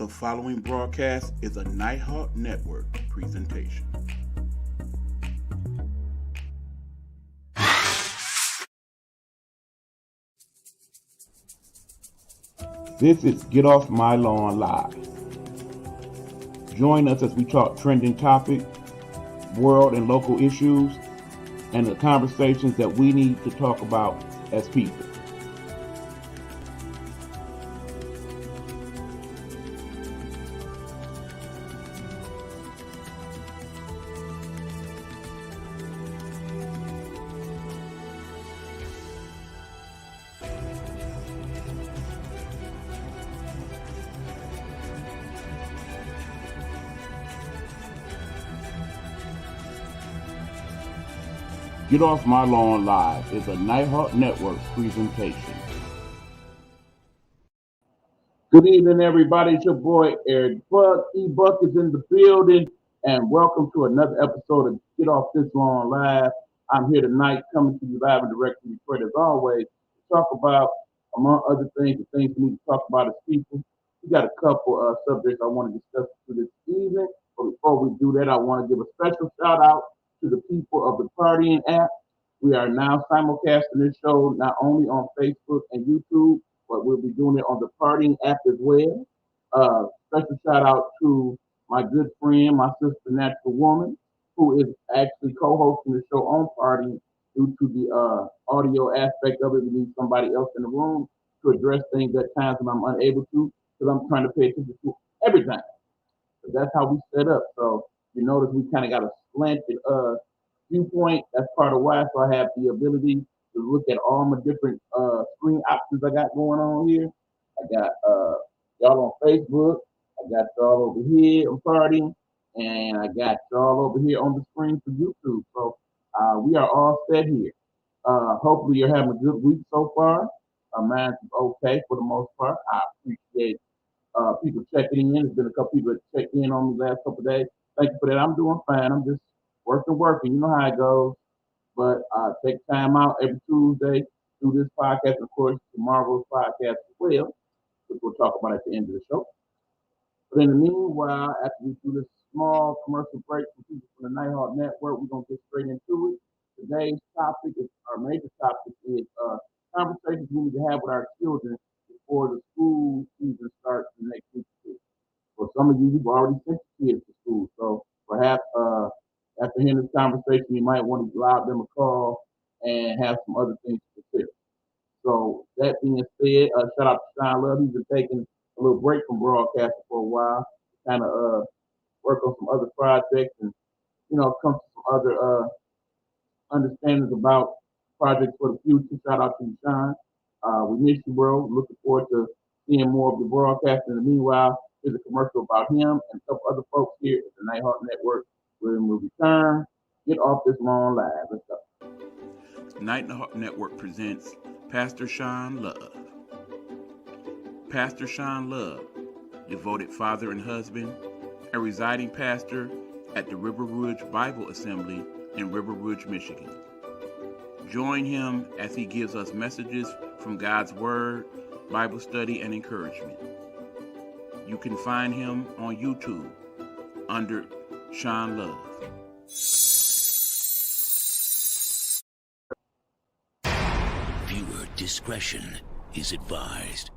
The following broadcast is a Nighthawk Network presentation. This is Get Off My Lawn Live. Join us as we talk trending topics, world and local issues, and the conversations that we need to talk about as people. Get Off My Lawn Live is a Nighthawk Network presentation. Good evening, everybody. It's your boy, Eric Buck. E-Buck is in the building, and welcome to another episode of Get Off This Lawn Live. I'm here tonight coming to you live and direct from Detroit, as always, to talk about, among other things, the things we need to talk about as people. We got a couple subjects I want to discuss this evening, but before we do that, I want to give a special shout-out to the people of the Partying app. We are now simulcasting this show not only on Facebook and YouTube, but we'll be doing it on the Partying app as well. Special shout out to my good friend, my sister, Natural Woman, who is actually co-hosting the show on Partying due to the audio aspect of it. We need somebody else in the room to address things at times when I'm unable to, because I'm trying to pay attention to everything. So that's how we set up. So you notice we kind of got a slanted viewpoint. That's part of why. So I have the ability to look at all my different screen options I got going on here. I got y'all on Facebook. I got y'all over here on Partying, and I got y'all over here on the screen for YouTube. So we are all set here. Hopefully you're having a good week so far. Mine's okay for the most part. I appreciate people checking in. There's been a couple people that checked in on me the last couple of days. Thank you for that. I'm doing fine. I'm just working. You know how it goes. But take time out every Tuesday, do this podcast, and of course, tomorrow's podcast as well, which we'll talk about at the end of the show. But in the meanwhile, after we do this small commercial break from people from the Nighthawk Network, we're going to get straight into it. Today's topic, our major topic, is conversations we need to have with our children before the school season starts the next week or two. For some of you, you've already sent your kids to school, so perhaps after hearing this conversation, you might want to allow them a call and have some other things to consider. So that being said, shout out to Sean Love. He's been taking a little break from broadcasting for a while to kind of work on some other projects and, come to some other understandings about projects for the future. Shout out to you, Sean. We miss you, bro. Looking forward to seeing more of the broadcast. In the meanwhile, here's a commercial about him and a couple other folks here at the Nighthawk Network. When we return, Get Off This Lawn Live. Let's go. Nighthawk Network presents Pastor Sean Love. Pastor Sean Love, devoted father and husband, a residing pastor at the River Ridge Bible Assembly in River Ridge, Michigan. Join him as he gives us messages from God's Word, Bible study, and encouragement. You can find him on YouTube under Sean Love. Viewer discretion is advised.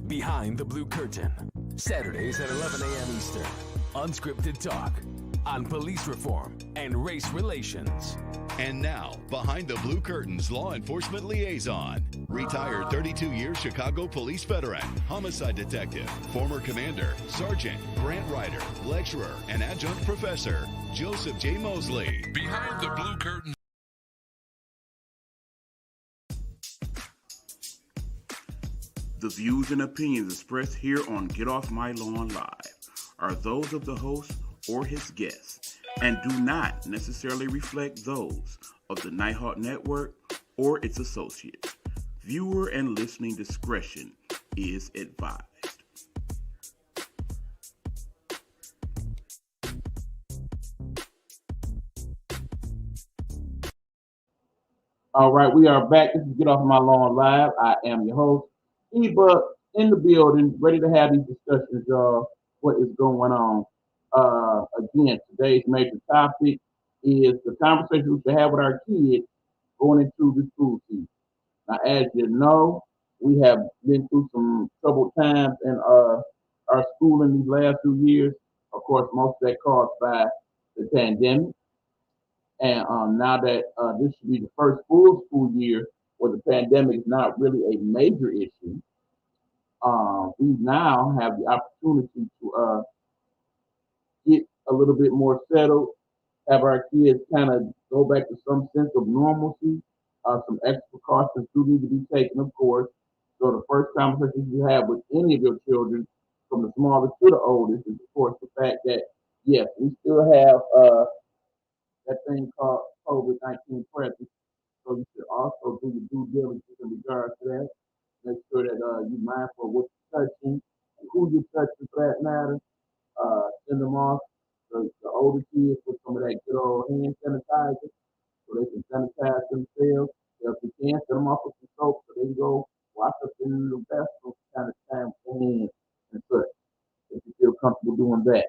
Behind the Blue Curtain, Saturdays at 11 a.m. Eastern. Unscripted talk on police reform and race relations. And now, Behind the Blue Curtain's law enforcement liaison, retired 32-year Chicago police veteran, homicide detective, former commander, sergeant, grant writer, lecturer, and adjunct professor, Joseph J. Mosley. Behind the Blue Curtain. The views and opinions expressed here on Get Off My Lawn Live are those of the host or his guests and do not necessarily reflect those of the Nighthawk Network or its associates. Viewer and listening discretion is advised. All right, we are back. This is Get Off My Lawn Live. I am your host, Eba, in the building, ready to have these discussions, y'all. What is going on? Again, today's major topic is the conversation we should have with our kids going into the school season. Now, as you know, we have been through some troubled times in our schooling these last 2 years. Of course, most of that caused by the pandemic. And now that this should be the first full school year where the pandemic is not really a major issue, we now have the opportunity to get a little bit more settled, have our kids kind of go back to some sense of normalcy. Some extra precautions do need to be taken, of course. So the first conversation you have with any of your children, from the smallest to the oldest, is of course the fact that yes, we still have that thing called COVID-19 present. So you should also do your due diligence in regards to that. Make sure that you're mindful of what you're touching and who you're touching for that matter. Send them off the older kids with some of that good old hand sanitizer so they can sanitize themselves. If you can, send them off with some soap so they can go wash up in the bathroom kind of time with their hands and such. If you feel comfortable doing that.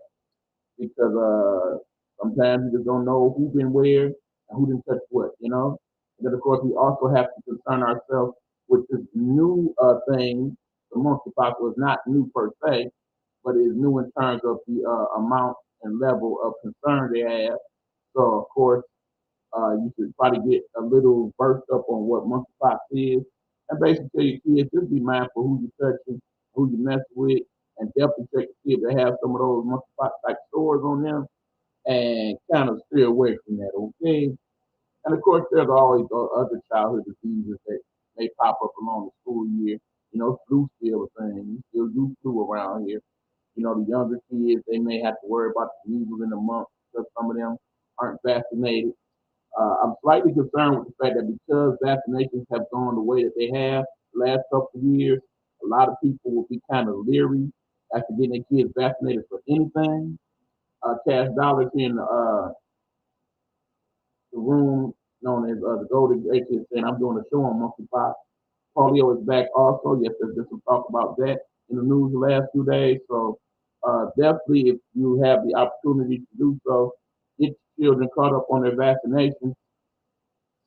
Because sometimes you just don't know who been where and who didn't touch what, you know? And then of course we also have to concern ourselves with this new thing. The monkeypox was not new per se, but it is new in terms of the amount and level of concern they have. So of course you should probably get a little versed up on what monkeypox is, and basically tell your kids just be mindful who you're touching, who you mess with, and definitely check to see if they have some of those monkeypox type sores on them, and kind of stay away from that. Okay. And of course, there's always other childhood diseases that may pop up along the school year. You know, flu still a thing. We still do flu around here. You know, the younger kids, they may have to worry about the measles in a month because some of them aren't vaccinated. I'm slightly concerned with the fact that because vaccinations have gone the way that they have the last couple of years, a lot of people will be kind of leery after getting their kids vaccinated for anything. Cash Dollars in the room known as the Golden Gate is saying, I'm doing a show on monkeypox. Polio is back also. Yes, there's been some talk about that in the news the last 2 days. So definitely, if you have the opportunity to do so, get your children caught up on their vaccinations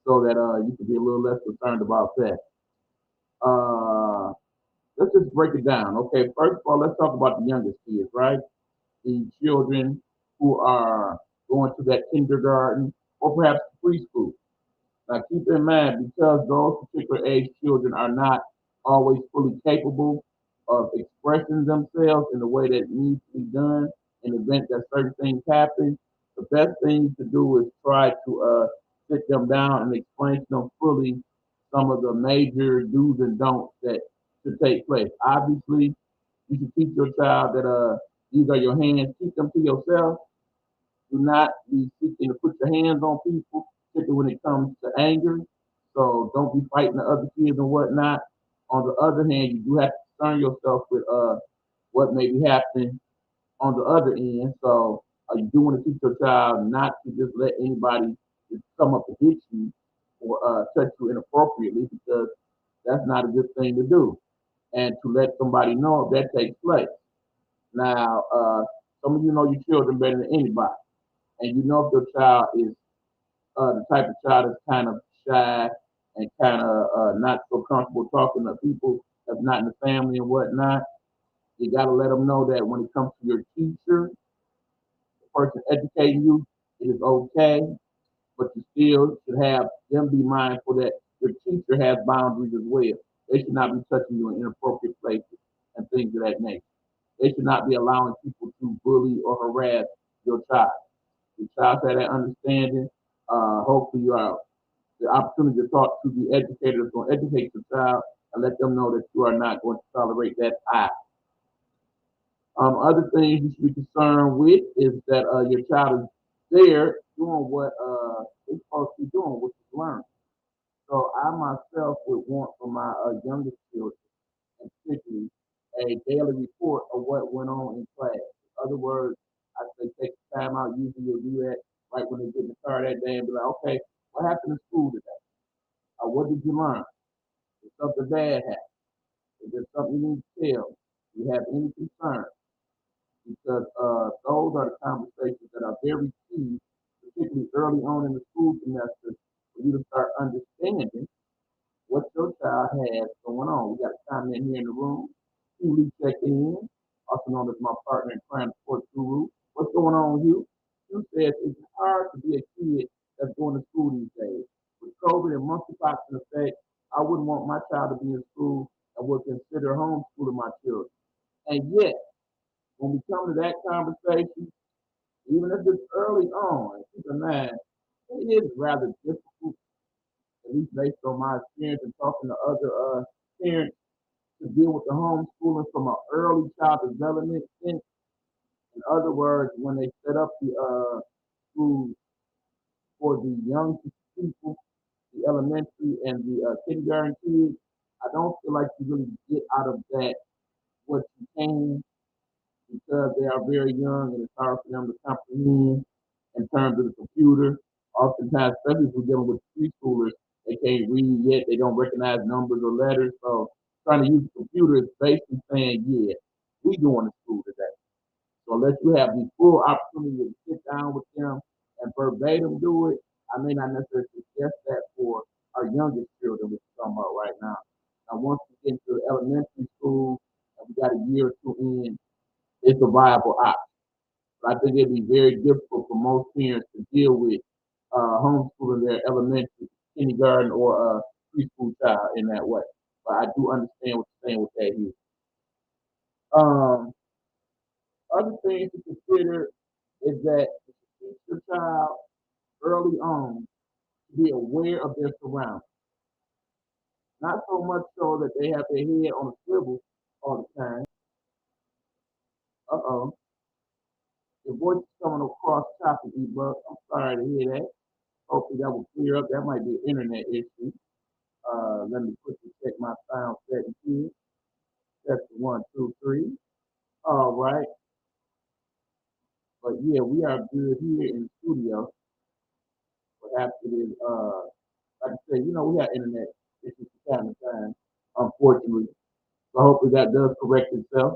so that you can be a little less concerned about that. Uh, let's just break it down. Okay, first of all, let's talk about the youngest kids, right? The children who are going to that kindergarten or perhaps preschool. Now, keep in mind, because those particular age children are not always fully capable of expressing themselves in the way that needs to be done in the event that certain things happen, the best thing to do is try to sit them down and explain to them fully some of the major do's and don'ts that should take place. Obviously, you should teach your child that these are your hands. Keep them to yourself. Do not be seeking to put your hands on people, particularly when it comes to anger. So don't be fighting the other kids and whatnot. On the other hand, you do have to concern yourself with what may be happening on the other end. So you do want to teach your child not to just let anybody just come up to hit you or touch you inappropriately, because that's not a good thing to do. And to let somebody know if that takes place. Now, some of you know your children better than anybody, and you know if your child is the type of child that's kind of shy and kind of not so comfortable talking to people that's not in the family and whatnot. You got to let them know that when it comes to your teacher, the person educating you, it is okay, but you still should have them be mindful that your teacher has boundaries as well. They should not be touching you in inappropriate places and things of that nature. They should not be allowing people to bully or harass your child. Your child had that understanding. Hopefully, you have the opportunity to talk to the educator that's going to educate your child and let them know that you are not going to tolerate that act. Other things you should be concerned with is that your child is there doing what they're supposed to be doing, which is learning. So I myself would want for my youngest children, and particularly, a daily report of what went on in class. In other words, I say take the time out. Usually you'll do that right when they get in the car that day and be like, okay, what happened in school today? What did you learn? Did something bad happen? Is there something you need to tell? Do you have any concerns? Because those are the conversations that are very key, particularly early on in the school semester, for you to start understanding what your child has going on. We got a comment here in the room. Hugh checking in, also known as my partner in crime sports guru. What's going on, Hugh? Hugh says it's hard to be a kid that's going to school these days. With COVID and monkeypox in effect, I wouldn't want my child to be in school and would consider homeschooling my children. And yet, when we come to that conversation, even if it's early on, keep in mind, it is rather difficult, at least based on my experience and talking to other parents, to deal with the homeschooling from an early child development sense. In other words, when they set up the schools for the young people, the elementary and the kindergarten kids, I don't feel like you really get out of that what you can, because they are very young and it's hard for them to comprehend in terms of the computer. Oftentimes, especially if we're dealing with preschoolers, they can't read yet, they don't recognize numbers or letters. So trying to use the computer is basically saying, yeah, we going to school today. So unless you have the full opportunity to sit down with them and verbatim do it, I may not necessarily suggest that for our youngest children, which we're talking about right now. Now, once we get into elementary school and we got a year or two in, it's a viable option. But I think it'd be very difficult for most parents to deal with homeschooling their elementary, kindergarten, or preschool child in that way. But I do understand what you're saying with that here. Um, Other things to consider is that you should teach your child early on to be aware of their surroundings. Not so much so that they have their head on a swivel all the time. Uh-oh. Your voice is coming across choppy, E-Buck. I'm sorry to hear that. Hopefully that will clear up. That might be an internet issue. Let me quickly check my sound setting here. That's one, two, three. All right. But yeah, we are good here in the studio. Perhaps it is like I said, we have internet issues from time to time, unfortunately. So hopefully that does correct itself.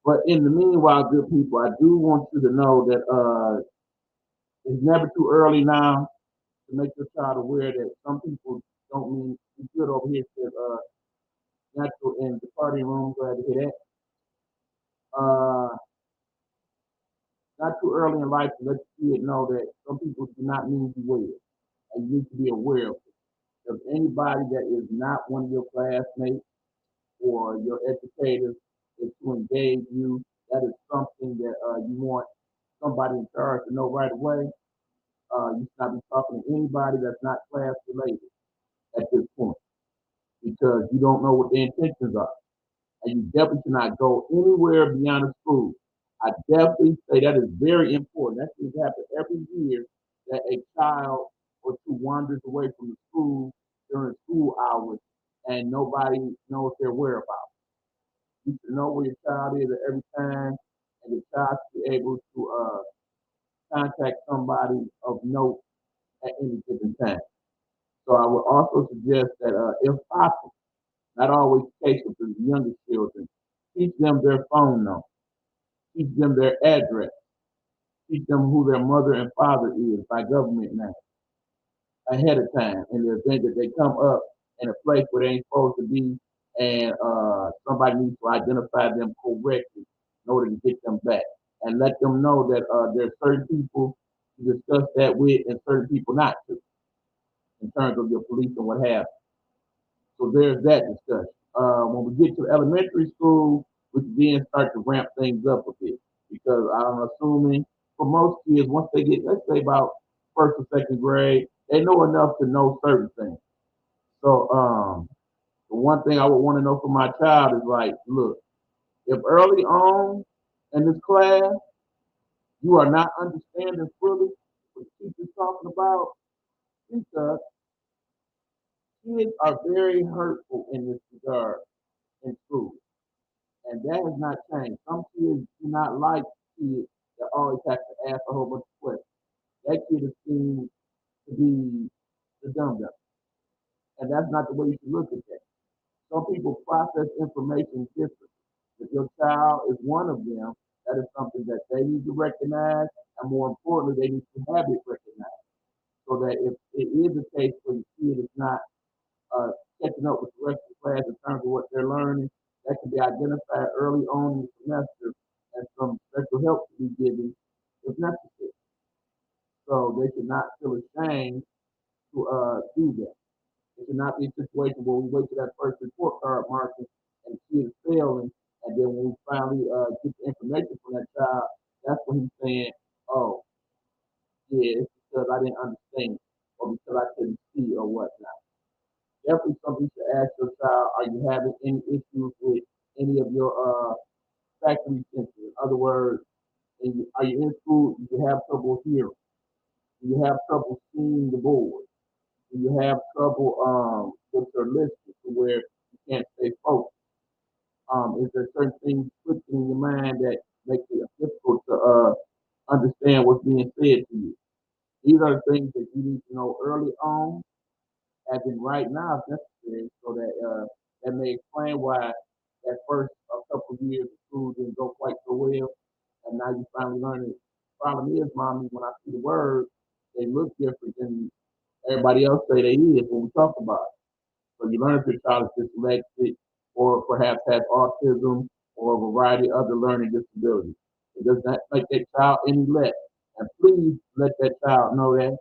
But in the meanwhile, good people, I do want you to know that it's never too early now to make your child aware that some people don't mean be good over here. Says natural in the party room. Glad to hear that. Not too early in life to let the kid know that some people do not mean you well, and you need to be aware of it. If anybody that is not one of your classmates or your educators is to engage you, that is something that you want somebody in charge to know right away. You should not be talking to anybody that's not class related at this point, because you don't know what their intentions are. And you definitely cannot go anywhere beyond the school. I definitely say that is very important. That thing happens every year, that a child or two wanders away from the school during school hours and nobody knows their whereabouts. You should know where your child is at every time, and the child should be able to contact somebody of note at any given time. So I would also suggest that if possible, not always the case with the youngest children, teach them their phone number, teach them their address, teach them who their mother and father is by government now ahead of time, in the event that they come up in a place where they ain't supposed to be, and somebody needs to identify them correctly in order to get them back, and let them know that there's certain people to discuss that with and certain people not to, in terms of your police and what have you. So there's that discussion. When we get to elementary school, we can then start to ramp things up a bit, because I'm assuming for most kids, once they get, let's say about first or second grade, they know enough to know certain things. So the one thing I would want to know from my child is like, look, if early on in this class you are not understanding fully what the teacher's talking about, speak up, Kids are very hurtful in this regard in school, and that has not changed. Some kids do not like kids that always have to ask a whole bunch of questions. That kid is seen to be the dumb dumb, and that's not the way you should look at that. Some people process information differently. If your child is one of them, that is something that they need to recognize, and more importantly, they need to have it recognized. So that if it is a case where the kid is not uh, catching up with the rest of the class in terms of what they're learning, that can be identified early on in the semester, and some special help to be given if necessary. So they should not feel ashamed to do that. It should not be a situation where we wait till that first report card marking and the kid is failing, and then when we finally get the information from that child, that's when he's saying, "Oh, yeah, it's because I didn't understand, or because I couldn't see, or whatnot." Definitely something to ask your child: are you having any issues with any of your factory senses? In other words, are you in school? Do you have trouble hearing? Do you have trouble seeing the board? Do you have trouble with your listening to where you can't stay focused? Is there certain things clicking in your mind that make it difficult to understand what's being said to you? These are the things that you need to know early on, as in right now, if necessary, so that that may explain why that first couple of years of school didn't go quite so well, and now you finally learn it. Problem is, mommy, when I see the words, they look different than everybody else say they is when we talk about it. So you learn if your child is dyslexic or perhaps has autism or a variety of other learning disabilities. It does not make that child any less. And please let that child know that.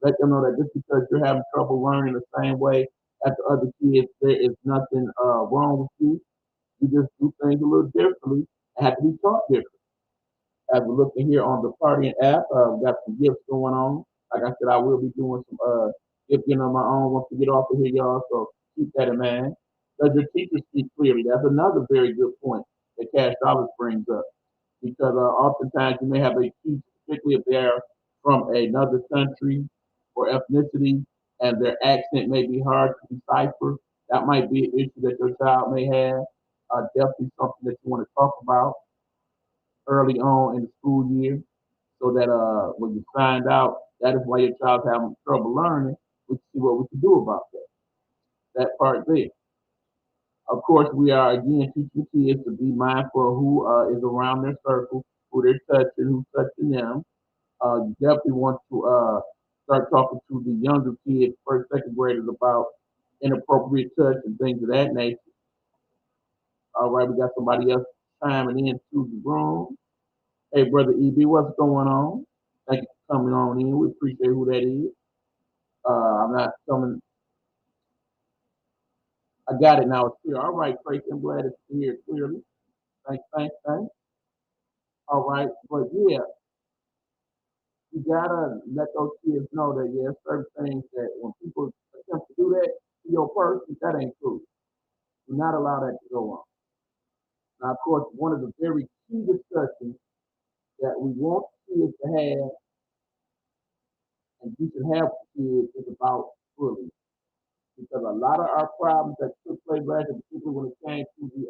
Let them know that just because you're having trouble learning the same way as the other kids, there is nothing wrong with you. You just do things a little differently and have to be taught differently. As we're looking here on the partying app, we got some gifts going on. Like I said, I will be doing some gifting on my own once we get off of here, y'all. So keep that in mind. Does your teacher speak clearly? That's another very good point that Cash Dollars brings up. Because oftentimes you may have a teacher, particularly if they're from another country or ethnicity, and their accent may be hard to decipher. That might be an issue that your child may have. Definitely something that you want to talk about early on in the school year, so that when you find out that is why your child's having trouble learning, we can see what we can do about that part there. Of course, we are again teaching kids to be mindful of who is around their circle, who they're touching, who's touching them. You definitely want to start talking to the younger kids, first, second graders, about inappropriate touch and things of that nature. All right, we got somebody else chiming into the room. Hey, brother EB, what's going on? Thank you for coming on in. We appreciate who that is. I'm not coming. I got it now. It's clear. All right, Tracy, I'm glad it's here clearly. Thanks, thanks, thanks. All right, but yeah, you gotta let those kids know that yeah, certain things that when people attempt to do that to your person, that ain't cool. Do not allow that to go on. Now, of course, one of the very key discussions that we want kids to have and you should have with kids is about bullying. Because a lot of our problems that took place last year, particularly when it came to the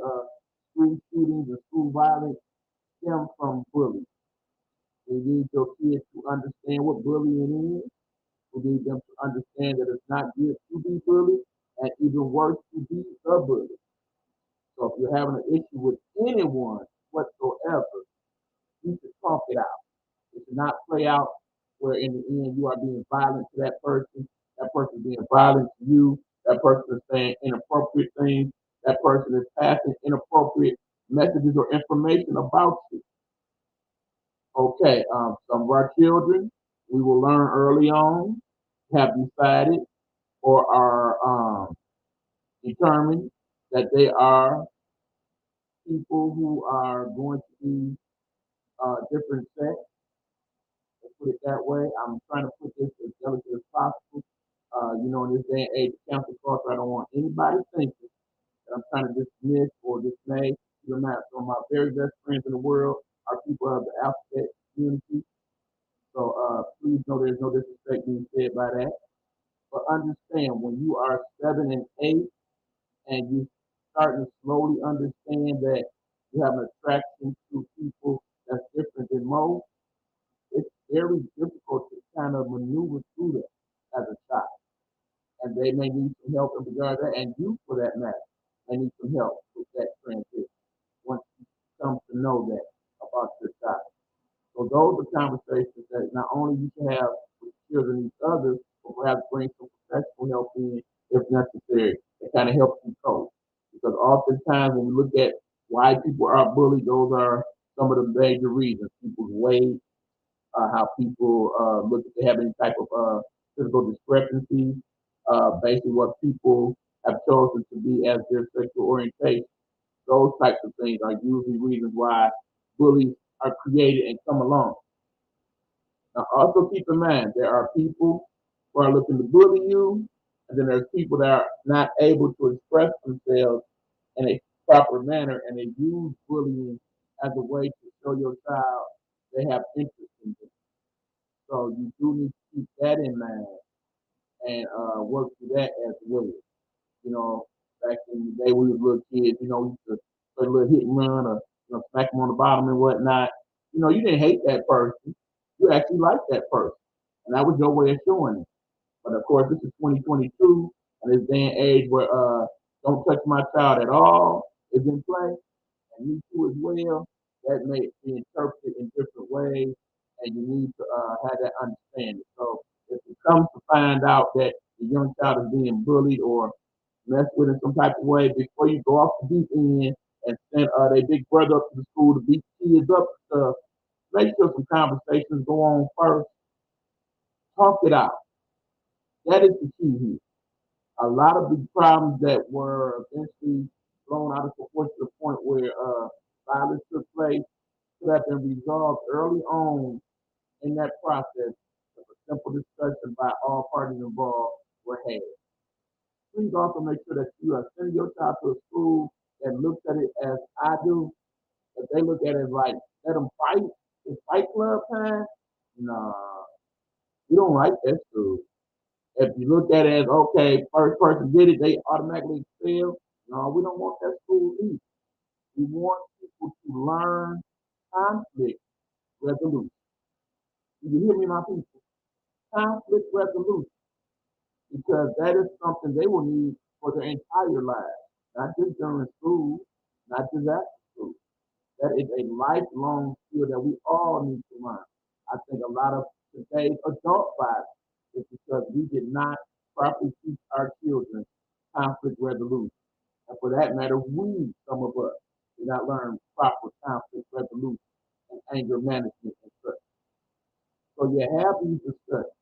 school shootings and school violence, stem from bullying. We need your kids to understand what bullying is. We need them to understand that it's not good to be bullied, and even worse, to be a bully. So if you're having an issue with anyone whatsoever, you should talk it out. It should not play out where in the end you are being violent to that person is being violent to you, that person is saying inappropriate things, that person is passing inappropriate messages or information about you. Okay, some of our children, we will learn early on, have decided or are determined that they are people who are going to be different sex. Let's put it that way. I'm trying to put this as delicate as possible. In this day and age of cancel culture, I don't want anybody thinking that I'm trying to dismiss or dismay. You're not. Some of my very best friends in the world are people of the alphabet community. So please know there's no disrespect being said by that. But understand when you are 7 and 8 and you starting to slowly understand that you have an attraction to people that's different than most, it's very difficult to kind of maneuver through that as a child. And they may need some help in regard to that, and you for that matter, may need some help with that transition once you come to know that about your child. So those are conversations that not only you can have with children and each other, but perhaps bring some professional help in if necessary to kind of help you cope. Because oftentimes when we look at why people are bullied, those are some of the major reasons. People's weight, how people look if they have any type of physical discrepancy, basically what people have chosen to be as their sexual orientation. Those types of things are usually reasons why bullies are created and come along. Now, also keep in mind there are people who are looking to bully you, and then there's people that are not able to express themselves in a proper manner, and they use bullying as a way to show your child they have interest in you. So you do need to keep that in mind and work through that as well. You know, back in the day we was little kids, we used to play a little hit and run or smack them on the bottom and whatnot. You didn't hate that person. You actually liked that person. And that was your way of showing it. But of course, this is 2022, and this day and age where don't touch my child at all is in play, and me too as well. That may be interpreted in different ways, and you need to have that understanding. So if it comes to find out that the young child is being bullied or messed with in some type of way, before you go off the deep end and send their big brother up to the school to beat kids up and stuff, make sure some conversations go on first. Talk it out. That is the key here. A lot of the problems that were eventually blown out of proportion to the point where violence took place could have been resolved early on in that process if a simple discussion by all parties involved were had. Please also make sure that you are sending your child to a school that looks at it as I do. If they look at it like, let them fight, it's fight club time. Nah, you don't like that school. If you look at it as, okay, first person did it, they automatically fail. No, we don't want that school either. We want people to learn conflict resolution. Do you hear me, my people? Conflict resolution. Because that is something they will need for their entire lives, not just during school, not just after school. That is a lifelong skill that we all need to learn. I think a lot of today's adult violence is because we did not properly teach our children conflict resolution. And for that matter, some of us, did not learn proper conflict resolution and anger management and such. So you have these discussions.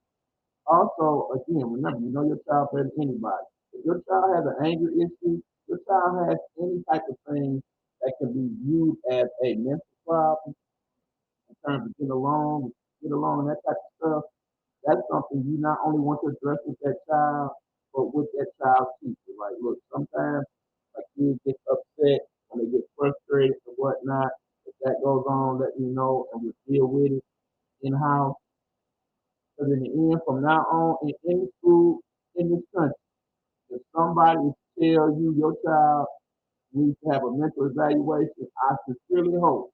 Also, again, remember, you know your child better than anybody. If your child has an anger issue, your child has any type of thing that can be viewed as a mental problem in terms of get along, that type of stuff. That's something you not only want to address with that child, but with that child's teacher. Like, look, sometimes my kids get upset when they get frustrated and whatnot. If that goes on, let me know and we'll deal with it in house. Because in the end, from now on, in any school in this country, if somebody tell you your child needs to have a mental evaluation, I sincerely hope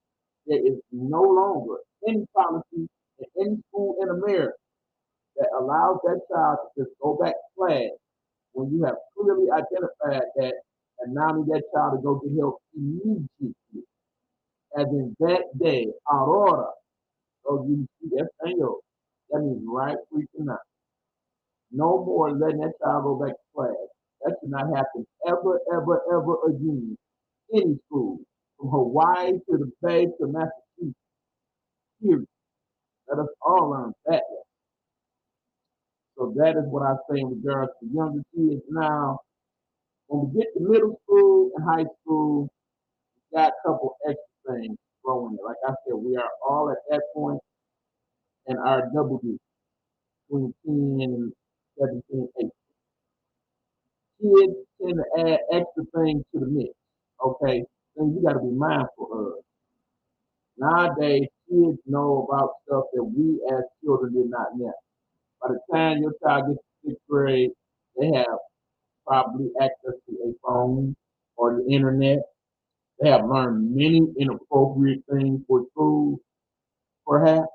there is no longer any policy in any school in America that allows that child to just go back to class when you have clearly identified that and now need that child to go get help immediately, as in that day, ahora. So you see that thing, that means right freaking now. No more letting that child go back to class. That should not happen ever, ever, ever again. Any school, from Hawaii to the Bay to Massachusetts, period. Let us all learn that. So that is what I say in regards to younger kids. Now, when we get to middle school and high school, we got a couple extra things throwing it. Like I said, we are all at that point in our double digits, between 10 and 17, 18. Kids tend to add extra things to the mix. Okay, things you got to be mindful of. Nowadays, kids know about stuff that we as children did not know. By the time your child gets to sixth grade, they have probably access to a phone or the internet. They have learned many inappropriate things for school, perhaps.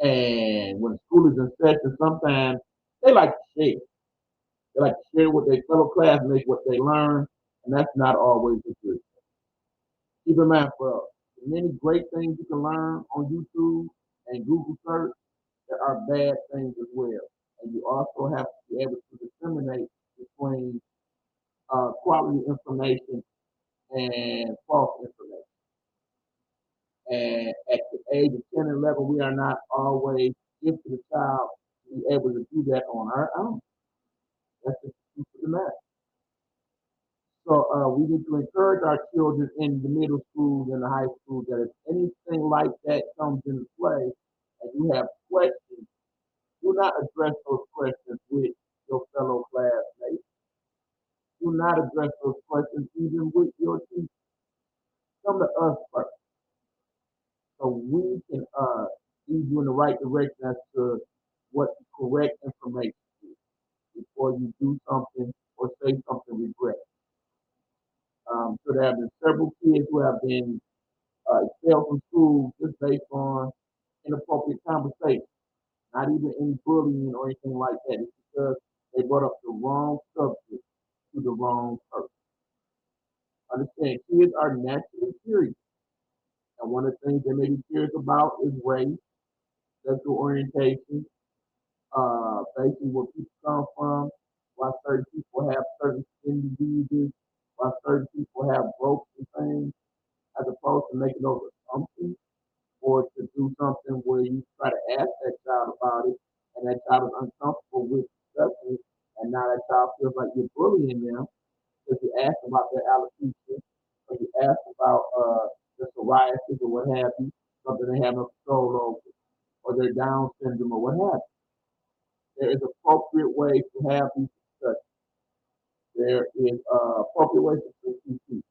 And when school is in session, sometimes they like to share. They like to share with their fellow classmates what they learn, and that's not always a good thing. Keep in mind, for the many great things you can learn on YouTube and Google search, there are bad things as well. And you also have to be able to discriminate between quality information and false information. And at the age of 10 and 11, we are not always gifted the child to be able to do that on our own. That's just the truth of the matter. So we need to encourage our children in the middle school and the high school that if anything like that comes into play and you have questions, do not address those questions with your fellow classmates. Do not address those questions even with your teacher. Come to us first so we can lead you in the right direction as to what the correct information is before you do something or say something regret. So there have been several kids who have been expelled from school just based on inappropriate conversation, not even any bullying or anything like that. It's because they brought up the wrong subject to the wrong person. Understand, kids are naturally curious. And one of the things they may be curious about is race, sexual orientation, basically where people come from, why certain people have certain skin diseases, why certain people have broken things, as opposed to making those assumptions or to do something where you try to ask that child about it and that child is uncomfortable with discussing it, and now that child feels like you're bullying them because you ask about their alopecia or you ask about the psoriasis or what have you, something they have no control over, or their Down syndrome or what have you. There is appropriate ways to have these discussions. There is appropriate ways to teach.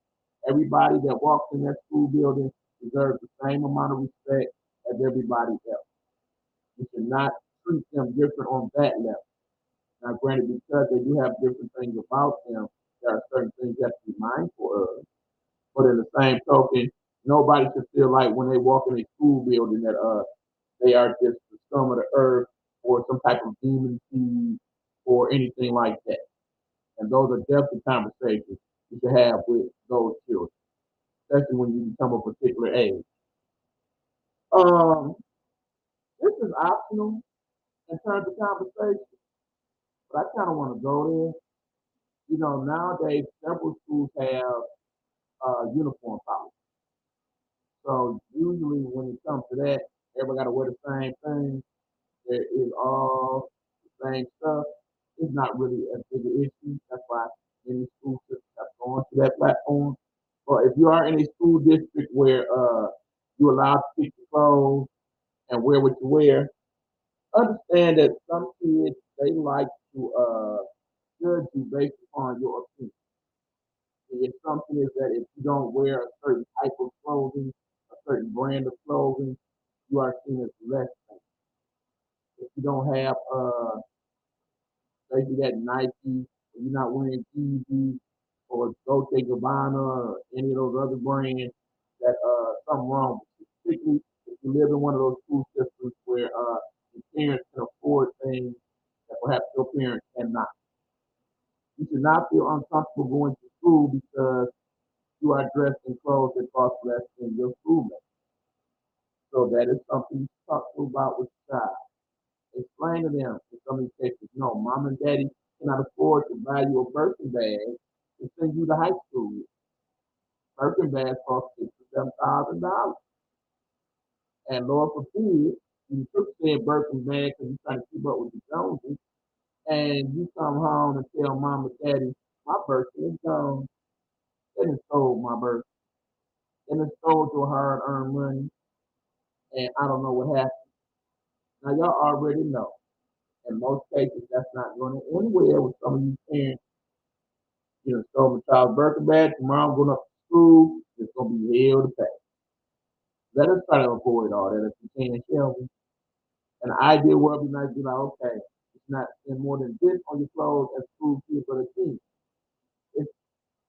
Everybody that walks in that school building deserves the same amount of respect as everybody else. You should not treat them different on that level. Now, granted, because they do have different things about them, there are certain things you have to be mindful of. But in the same token, nobody should feel like when they walk in a school building that they are just the scum of the earth or some type of demon seed or anything like that. And those are definitely conversations you should have with those children, especially when you become a particular age. Um, this is optional in terms of conversation, but I kind of want to go there. You know, nowadays several schools have uniform policy. So usually when it comes to that, everybody got to wear the same thing. There is all the same stuff. It's not really a big issue. That's why many school systems have gone to that platform. But if you are in a school district where you're allowed to pick your clothes and wear what you wear, understand that some kids they like to judge you based upon your opinion. If something is that if you don't wear a certain type of clothing, a certain brand of clothing, you are seen as less than. If you don't have maybe that Nike, or you're not wearing Yeezy or Dolce Gabbana or any of those other brands, that something wrong with you. Particularly if you live in one of those school systems where your parents can afford things that perhaps your parents cannot. You should not feel uncomfortable going to school because you are dressed in clothes that cost less than your schoolmates. So that is something you talk to about with the child. Explain to them in some of these cases, no, mom and daddy cannot afford to buy you a Birkin bag and send you to high school. Birkin bags cost $6,000 to $7,000. And Lord forbid, you took said Birkin bag because you're trying to keep up with the Joneses, and you come home and tell mom and daddy, my Birkin is gone. They done stole my Birkin. They done stole your hard-earned money, and I don't know what happened. Now, y'all already know. In most cases, that's not going to end well with some of you parents. You know, stole my child's Birkin bag. Tomorrow I'm going up to school. It's going to be hell to pay. Let us try to avoid all that if we can, shall we? And the ideal world be nice to be like, okay, it's not spend more than this on your clothes as school kids or the team. It's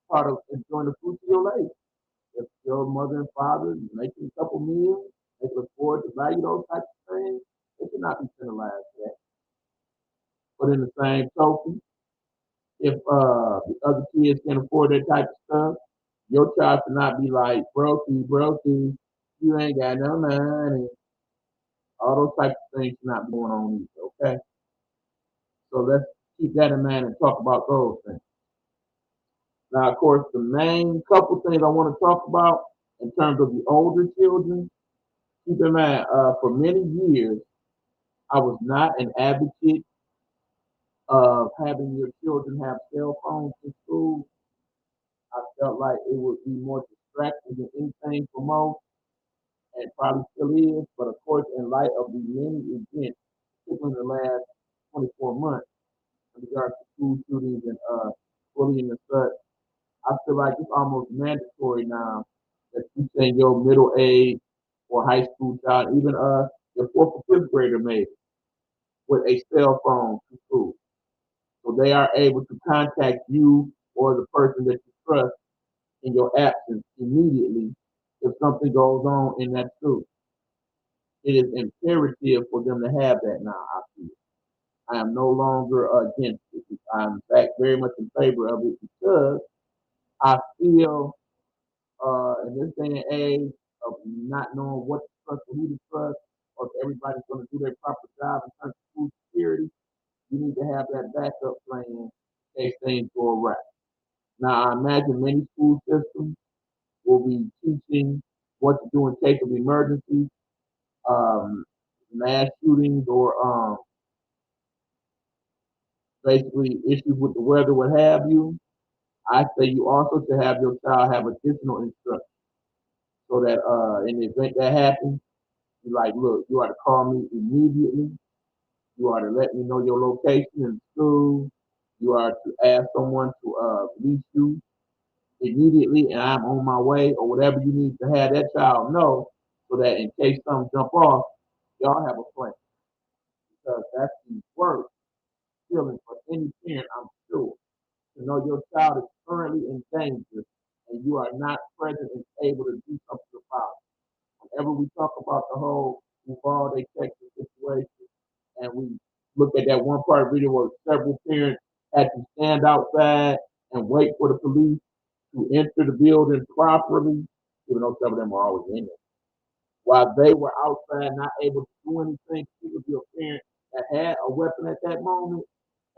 part of enjoying the fruits of your labor. If your mother and father making a couple meals, they can afford to value those types of things, they should not be penalized for that. But in the same token, if the other kids can afford that type of stuff, your child should not be like, brokey, you ain't got no money. All those types of things should not be going on either, okay? So let's keep that in mind and talk about those things. Now, of course, the main couple things I want to talk about in terms of the older children, keep in mind, for many years, I was not an advocate of having your children have cell phones in school. I felt like it would be more distracting than anything for most, and probably still is. But of course, in light of the many events, particularly in the last 24 months, in regards to school shootings and bullying and such, I feel like it's almost mandatory now that you send your middle age or high school child, even your fourth or fifth grader maybe, with a cell phone to school. So they are able to contact you or the person that you trust in your absence immediately if something goes on in that school. It is imperative for them to have that now, I feel. I am no longer against it. I'm in fact very much in favor of it because I feel in this day and age of not knowing what to trust or who to trust, or if everybody's going to do their proper job in terms of food security, you need to have that backup plan in case things go awry. Now, I imagine many school systems will be teaching what to do in case of emergencies, mass shootings, or basically issues with the weather, what have you. I say you also should have your child have additional instruction so that in the event that happens, you're like, look, you are to call me immediately. You are to let me know your location in school. You are to ask someone to release you immediately, and I'm on my way, or whatever you need to have that child know, so that in case something jump off, y'all have a plan. Because that's the worst feeling for any parent, I'm sure, to know your child is currently in danger and you are not present and able to do something about it. Whenever we talk about the whole Uvalde, Texas situation, and we look at that one part video where several parents had to stand outside and wait for the police to enter the building properly, even though some of them are always in there. While they were outside, not able to do anything, it could be a parent that had a weapon at that moment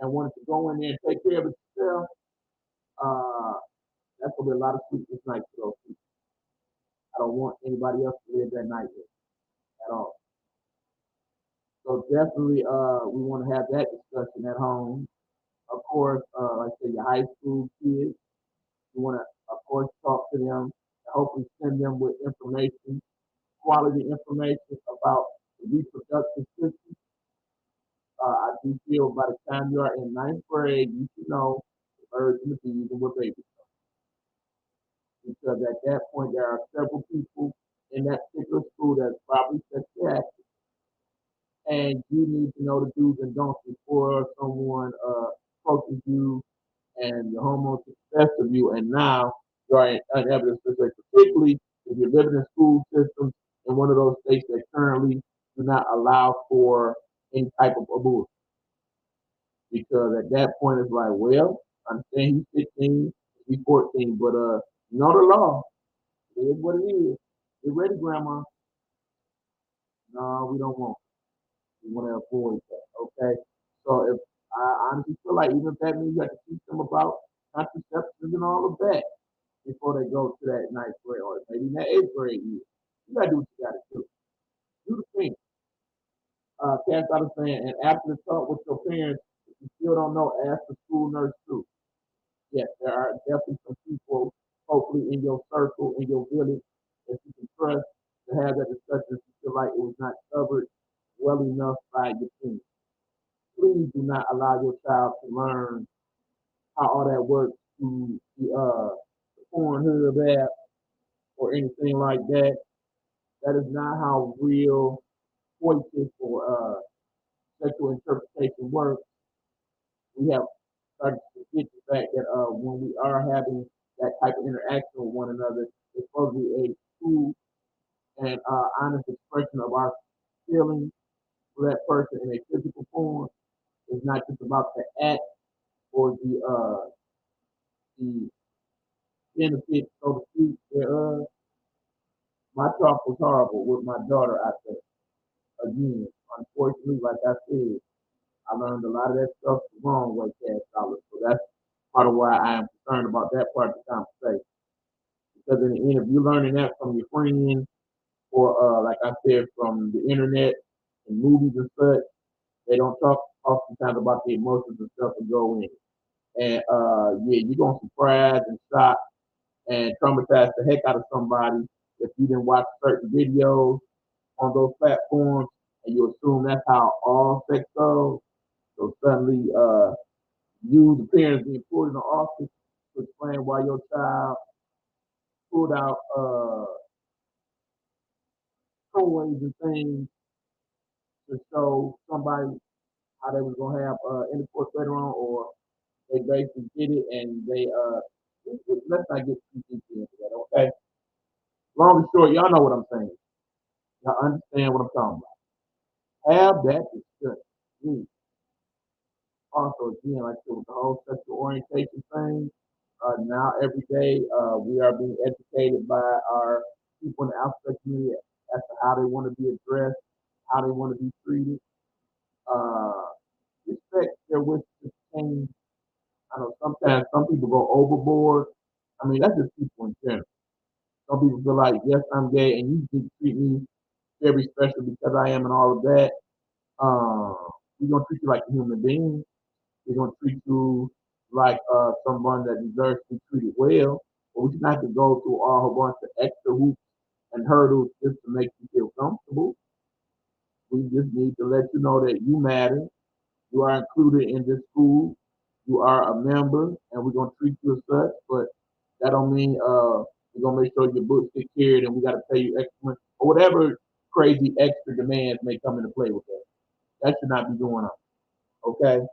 and wanted to go in there and take care of it yourself. Uh, that's gonna be a lot of sleepless nights for those people. I don't want anybody else to live that nightmare at all. So definitely, we want to have that discussion at home. Of course, like I say, your high school kids, you want to, of course, talk to them and hopefully send them with information, quality information about the reproductive system. I do feel by the time you are in ninth grade, you should know the birds and the bees and what babies are. Because at that point, there are several people in that particular school that's probably sexually active, and you need to know the do's and don'ts before someone approaches you and the hormones success of you, and now you are in evidence, particularly if you're living in school systems in one of those states that currently do not allow for any type of abortion. Because at that point it's like, well, I understand he's 15, he's 14, but you know the law. It is what it is. Get ready, grandma. No, we don't want it. We want to avoid that. Okay. So if I honestly feel like even if that means you have to teach them about contraception and all of that before they go to that ninth grade or maybe in that eighth grade year. You gotta do what you gotta do. Do the thing. Cass out of saying, and after the talk with your parents, if you still don't know, ask the school nurse too. Yes, there are definitely some people, hopefully in your circle, in your village, that you can trust to have that discussion if you feel like it was not covered well enough by your parents. Please do not allow your child to learn how all that works through the Pornhub app or anything like that. That is not how real coitus or sexual interpretation works. we have started to forget the fact that when we are having that type of interaction with one another, it's supposed to be a true and honest expression of our feelings for that person in a physical form. It's not just about the act or the benefit, so to speak, thereof. My talk was horrible with my daughter out there. Again, unfortunately, like I said, I learned a lot of that stuff the wrong way, Cash Dollars. So that's part of why I am concerned about that part of the conversation. Because in the end, if you're learning that from your friends or, like I said, from the internet and movies and such, they don't talk oftentimes about the emotions and stuff that go in. And yeah, you're gonna surprise and shock and traumatize the heck out of somebody if you didn't watch certain videos on those platforms and you assume that's how all sex goes. So suddenly, you, the parents, being pulled in the office to explain why your child pulled out toys and things to show somebody how they was gonna have intercourse later on, or they basically did it and they let's not get too deep into that, okay? Long and short, y'all know what I'm saying. Y'all understand what I'm talking about. Have that discussion. Also, again, like with the whole sexual orientation thing, now every day we are being educated by our people in the African community as to how they want to be addressed, how they want to be treated. Uh, Respect their wish to change. I know sometimes some people go overboard. I mean, that's just people in general. Some people feel like, yes, I'm gay, and you need to treat me very special because I am and all of that. Uh, we're gonna treat you like a human being. We're gonna treat you like someone that deserves to be treated well. But we shouldn't have to go through a whole bunch of extra hoops and hurdles just to make you feel comfortable. We just need to let you know that you matter. You are included in this school. You are a member, and we're gonna treat you as such. But that don't mean we're gonna make sure your books get carried, and we got to pay you extra or whatever crazy extra demands may come into play with that. That should not be going on. Okay.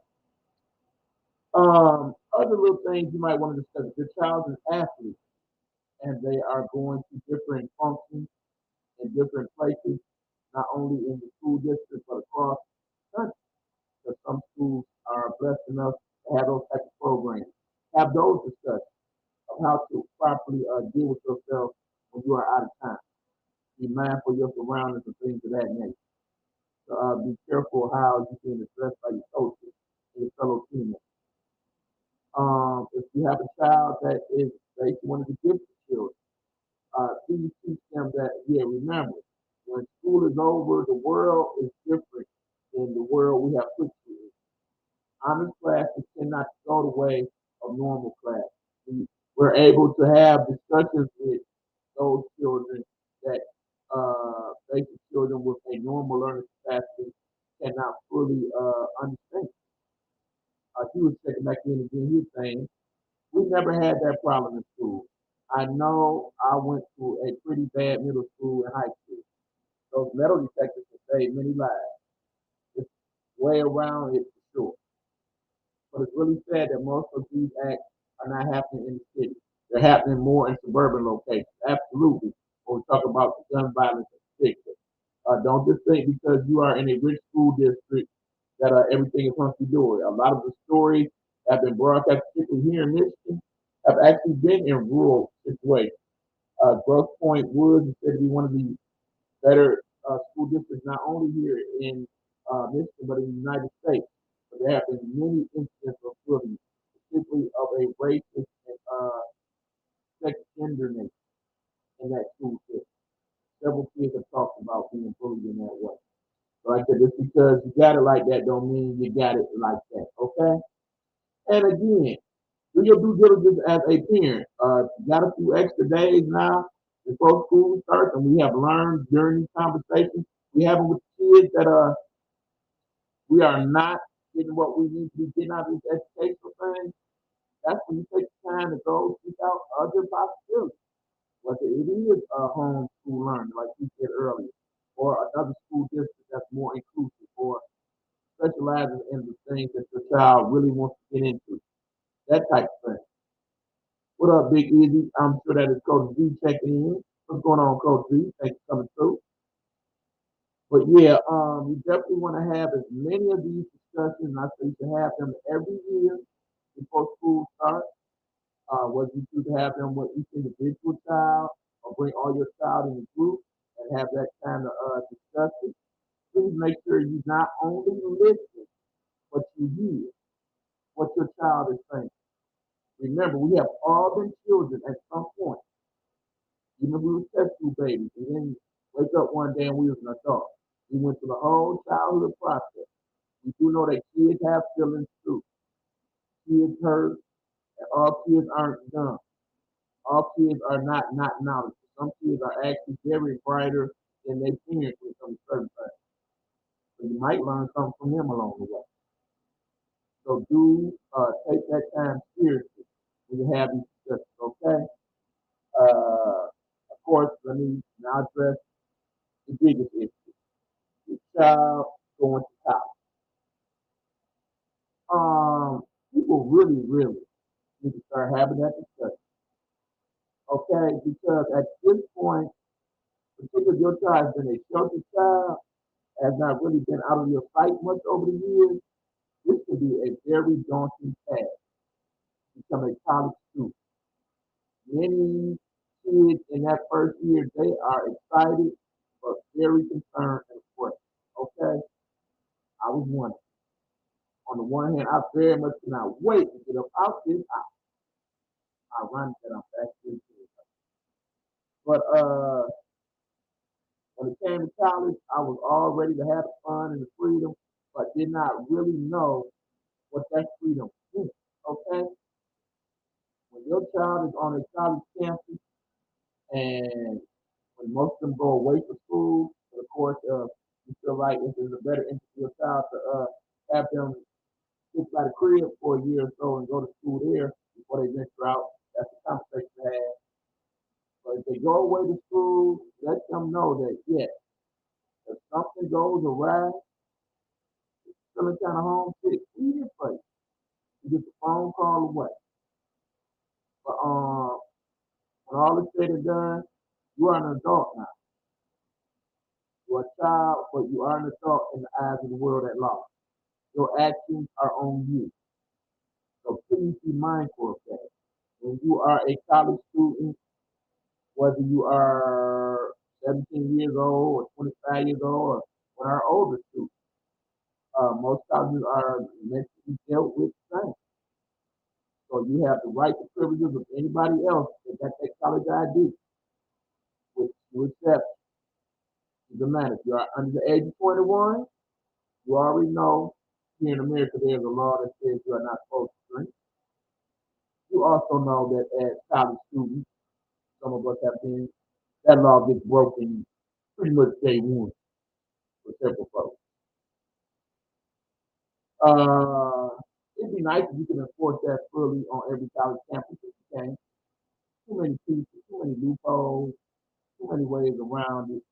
Other little things you might want to discuss. If your child is an athlete and they are going to different functions in different places, not only in the school district but across the country. Because some schools are blessed enough to have those types of programs. Have those discussions of how to properly deal with yourself when you are out of time. Be mindful of your surroundings and things of that nature. So, be careful how you're being addressed by your coaches and your fellow teammates. If you have a child that is basically one of the gifted children, please teach them that, yeah, remember, when school is over, the world is different than the world we have put you in. Honors classes cannot go the way of normal class. We're able to have discussions with those children that basic children with a normal learning capacity cannot fully understand. He was checking back in again. He was saying, we never had that problem in school. I know I went to a pretty bad middle school and high school. Those metal detectors can save many lives. It's way around it for sure. But it's really sad that most of these acts are not happening in the city. They're happening more in suburban locations. Absolutely. When we talk about the gun violence in particular. Don't just think because you are in a rich school district that everything is hunky dory. A lot of the stories that have been broadcast, particularly here in Michigan, have actually been in rural situations. Grosse Point Woods is said to be one of the better school districts, not only here in Michigan, but in the United States. But there have been many incidents of bullying, particularly of a racist and sex gender nature in that school system. Several kids have talked about being bullied in that way. So like I said, just because you got it like that don't mean you got it like that. Okay? And again, do your due diligence as a parent. Got a few extra days now before school starts, and we have learned during these conversations we have with kids that we are not getting what we need to be getting out of this educational thing. That's when you take the time to go seek out other possibilities. Whether it is homeschool learning, like you said earlier, or another school district that's more inclusive, or special specializes in the things that your child really wants to get into. That type of thing. What up, Big Easy? I'm sure that is Coach Z checking in. What's going on, Coach Z? Thanks for coming through. But yeah, you definitely want to have as many of these discussions. I say you should have them every year before school starts. Whether you choose to have them with each individual child or bring all your child in a group and have that kind of discussion. Please make sure you not only listen, but you hear what your child is saying. Remember, we have all been children at some point. Even if we were test tube babies, and then wake up one day and we was an adult. We went through the whole childhood process. We do know that kids have feelings too. Kids hurt, and all kids aren't dumb. All kids are not knowledgeable. Some kids are actually very brighter than their parents when it comes to certain things. So you might learn something from them along the way. So do take that time seriously when you have these discussions, okay? Of course, let me now address the biggest issue. Your child going to college. People really need to start having that discussion, okay? Because at this point, particularly if your child has been a sheltered child, has not really been out of your sight much over the years, this could be a very daunting task to become a college student. Many kids in that first year, they are excited but very concerned and afraid. Okay? I was one. On the one hand, I very much cannot wait to get up out this house. Ironic that I'm back here. But when it came to college, I was all ready to have the fun and the freedom, but did not really know what that freedom is. Okay? When your child is on a college campus and when most of them go away from school, but of course, you feel like if there's a better interest for your child to have them sit by the crib for a year or so and go to school there before they venture out. That's a conversation to have. But if they go away to school, let them know that yes, if something goes awry, feeling kind of homesick, leave your place. You get the phone call away. But when all is said and done, you are an adult now. You are a child, but you are an adult in the eyes of the world at large. Your actions are on you. So please be mindful of that. When you are a college student, whether you are 17 years old or 25 years old or when our older students, most colleges are meant to be dealt with the same. So you have the rights and privileges of anybody else that got that college ID, which you accept. Doesn't matter. If you are under the age of 21, you already know here in America there's a law that says you are not supposed to drink. You also know that as college students, some of us have been, that law gets broken pretty much day one for several folks. Uh, it'd be nice if you could enforce that fully on every college campus if you can. Too many pieces, too many loopholes, too many ways around it.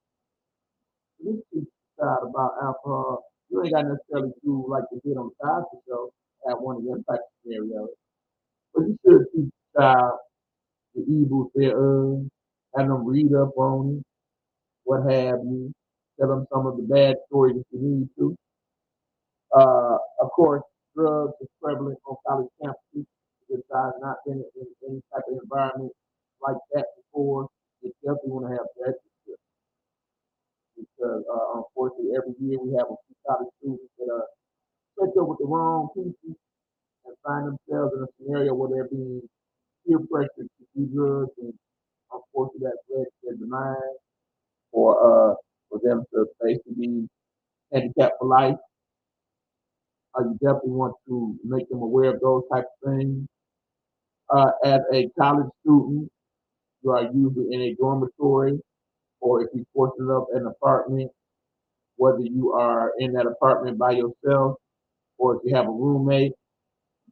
This teach the child about alcohol. You ain't got necessarily do like they did on the Cosby Show at one of them type of scenarios. But you should teach the child the evils thereof, have them read up on it, what have you, tell them some of the bad stories if you need to. Of course, drugs is prevalent on college campuses. If a child's not been in any type of environment like that before, you definitely want to have that because unfortunately every year we have a few college students that are set up with the wrong people and find themselves in a scenario where they're being peer pressured to do drugs and unfortunately that led to their demise or for them to basically be handicapped for life. You definitely want to make them aware of those types of things. As a college student, you are usually in a dormitory, or if you're fortunate enough an apartment, whether you are in that apartment by yourself or if you have a roommate,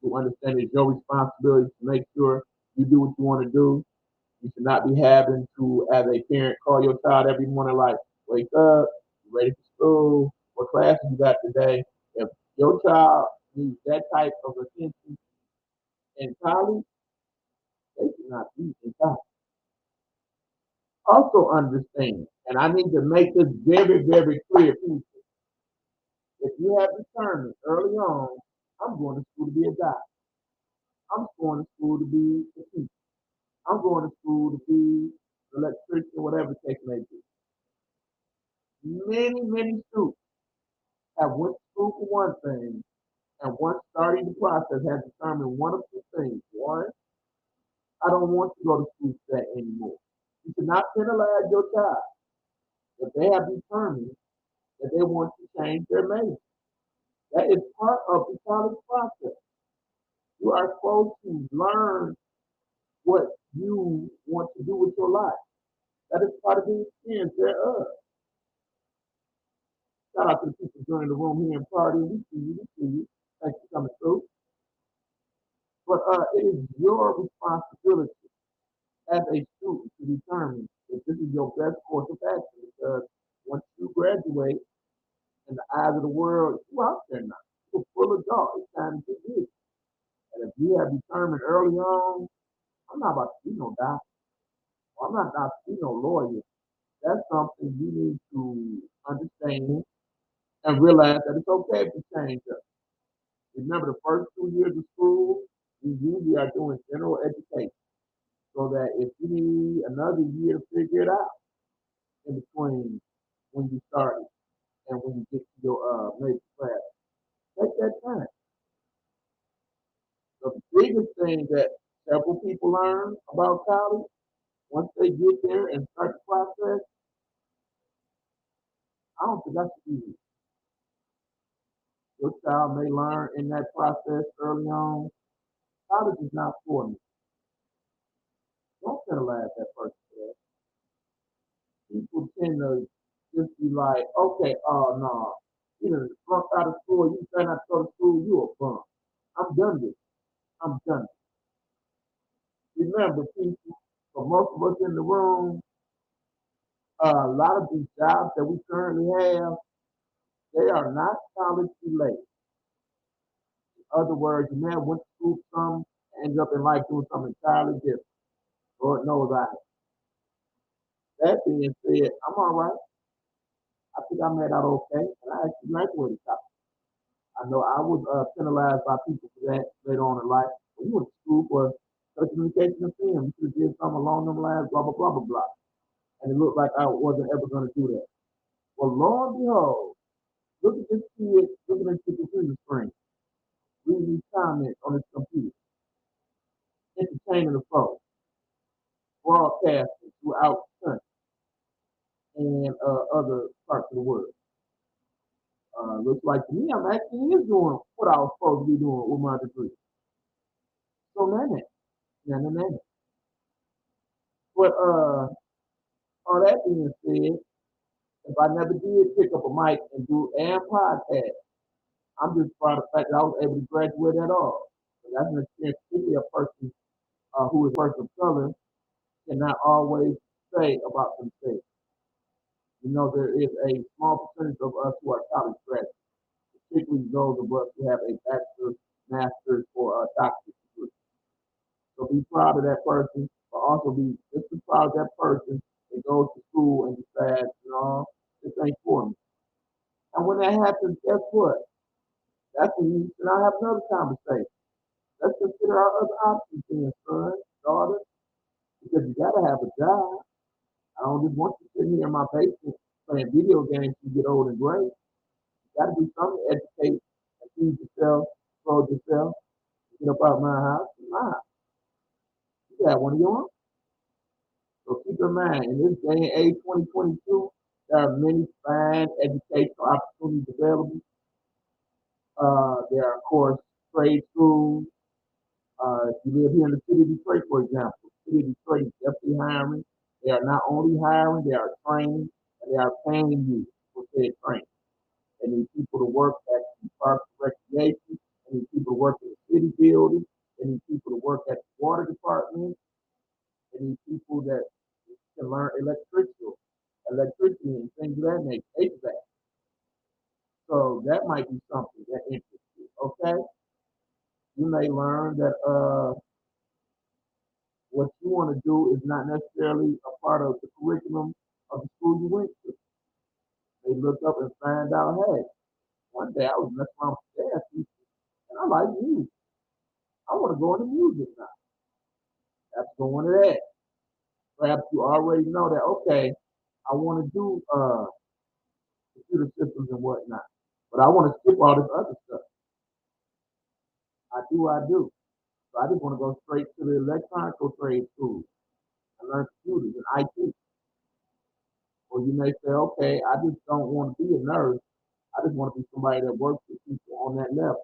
you understand it's your responsibility to make sure you do what you want to do. You should not be having to, as a parent, call your child every morning like, wake up, you ready for school, what classes you got today. If Your child needs that type of attention in college, they should not be in college. Also understand, and I need to make this very, very clear, people. If you have determined early on, I'm going to school to be a doctor. I'm going to school to be a teacher. I'm going to school to be an electrician, whatever the case may be. Many, many students have went to school for one thing, and once starting the process has determined one of two things. One, I don't want to go to school for that anymore. You should not penalize your child if they have determined that they want to change their major. That is part of the college process. You are supposed to learn what you want to do with your life. That is part of the experience thereof. Shout out to the people joining the room here and partying. We see you, we see you. Thanks for coming through. But it is your responsibility as a student to determine if this is your best course of action. Because once you graduate, in the eyes of the world, you out there now. You're full of dog. It's time to get busy. And if you have determined early on, I'm not about to be no doctor. Or I'm not about to be no lawyer. That's something you need to understand and realize that it's okay to change up. Remember, the first 2 years of school, we usually are doing general education. So that if you need another year to figure it out in between when you started and when you get to your major class, take that time. So the biggest thing that several people learn about college, once they get there and start the process, I don't think that's easy. Your child may learn in that process early on, college is not for me. Don't penalize that person for that. People tend to just be like, okay, oh no, you know, flunk out of school, you try not to go to school, you a bum. I'm done with it. I'm done. Remember, people, for most of us in the room, a lot of these jobs that we currently have, they are not college related. In other words, you may have went to school for something, ended up in life doing something entirely different. Lord knows I have. That being said, I'm all right. I think I made out okay, and I actually graduated college. I know I was penalized by people for that later on in life. When you went to school for telecommunication and film, you should have did something along them lines, blah, blah, blah, blah, blah. And it looked like I wasn't ever going to do that. Well, lo and behold, look at this kid looking at the computer screen, reading these comments on his computer, entertaining the folks, broadcasting throughout the country and other parts of the world. Looks like to me I'm actually is doing what I was supposed to be doing with my degree. So nah. But all that being said, if I never did pick up a mic and do and podcast, I'm just proud of the fact that I was able to graduate at all. So that's an experience, particularly a person who is a person of color cannot always say about themselves. You know, there is a small percentage of us who are college graduates, particularly those of us who have a bachelor's, master's, or a doctorate degree. So be proud of that person, but also be just as proud of that person that goes to school and decides, you know, this ain't for me. And when that happens, guess what? That's when you and I have another conversation. Let's consider our other options then, son, daughter, because you gotta have a job. I don't just want you sitting here in my basement playing video games to get old and gray. You gotta do something to educate and feed yourself, clothe yourself, get up out of my house. Nah, you got one of your own. So keep in mind, in this day and age, 2022, there are many fine educational opportunities available. There are, of course, trade schools. If you live here in the city of Detroit, for example, the city of Detroit is definitely hiring. They are not only hiring, they are training, and they are paying you for said training. They need people to work at the parks and recreation. They need people to work in the city building. They need people to work at the water department. They need people that can learn electricity and things of that nature, HVAC. So that might be something that interests you. Okay, you may learn that what you want to do is not necessarily a part of the curriculum of the school you went to. They look up and find out, hey, one day I was messing around with dance teacher, and I like music. I want to go into music now. That's going to that. Perhaps you already know that, okay, I want to do computer systems and whatnot, but I want to skip all this other stuff. I do. So I just want to go straight to the electronic trade school and learn computers and IT. Or you may say, okay, I just don't want to be a nurse. I just want to be somebody that works with people on that level.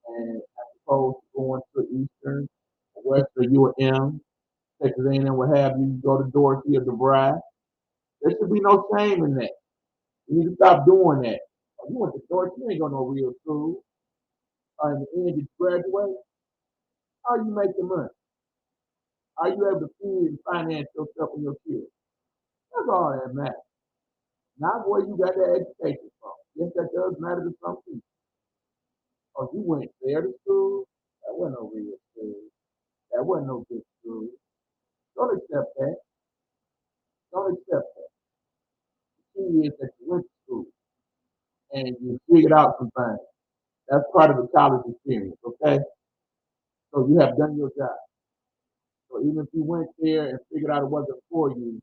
And as opposed to going to Eastern, Western, UM, Texas A&M, what have you, you go to Dorsey or DeVry. There should be no shame in that. You need to stop doing that. You went to Dorsey, you ain't going to no real school. In the end, you graduate. How are you making money? Are you able to feed and finance yourself and your kids? That's all that matters. Not where you got that education from. Yes, that does matter to some people. Oh, you went there to school? That wasn't no real school. That wasn't no good school. Don't accept that. Don't accept that. The key is that you went to school and you figured out some things. That's part of the college experience, okay? So you have done your job. So even if you went there and figured out it wasn't for you,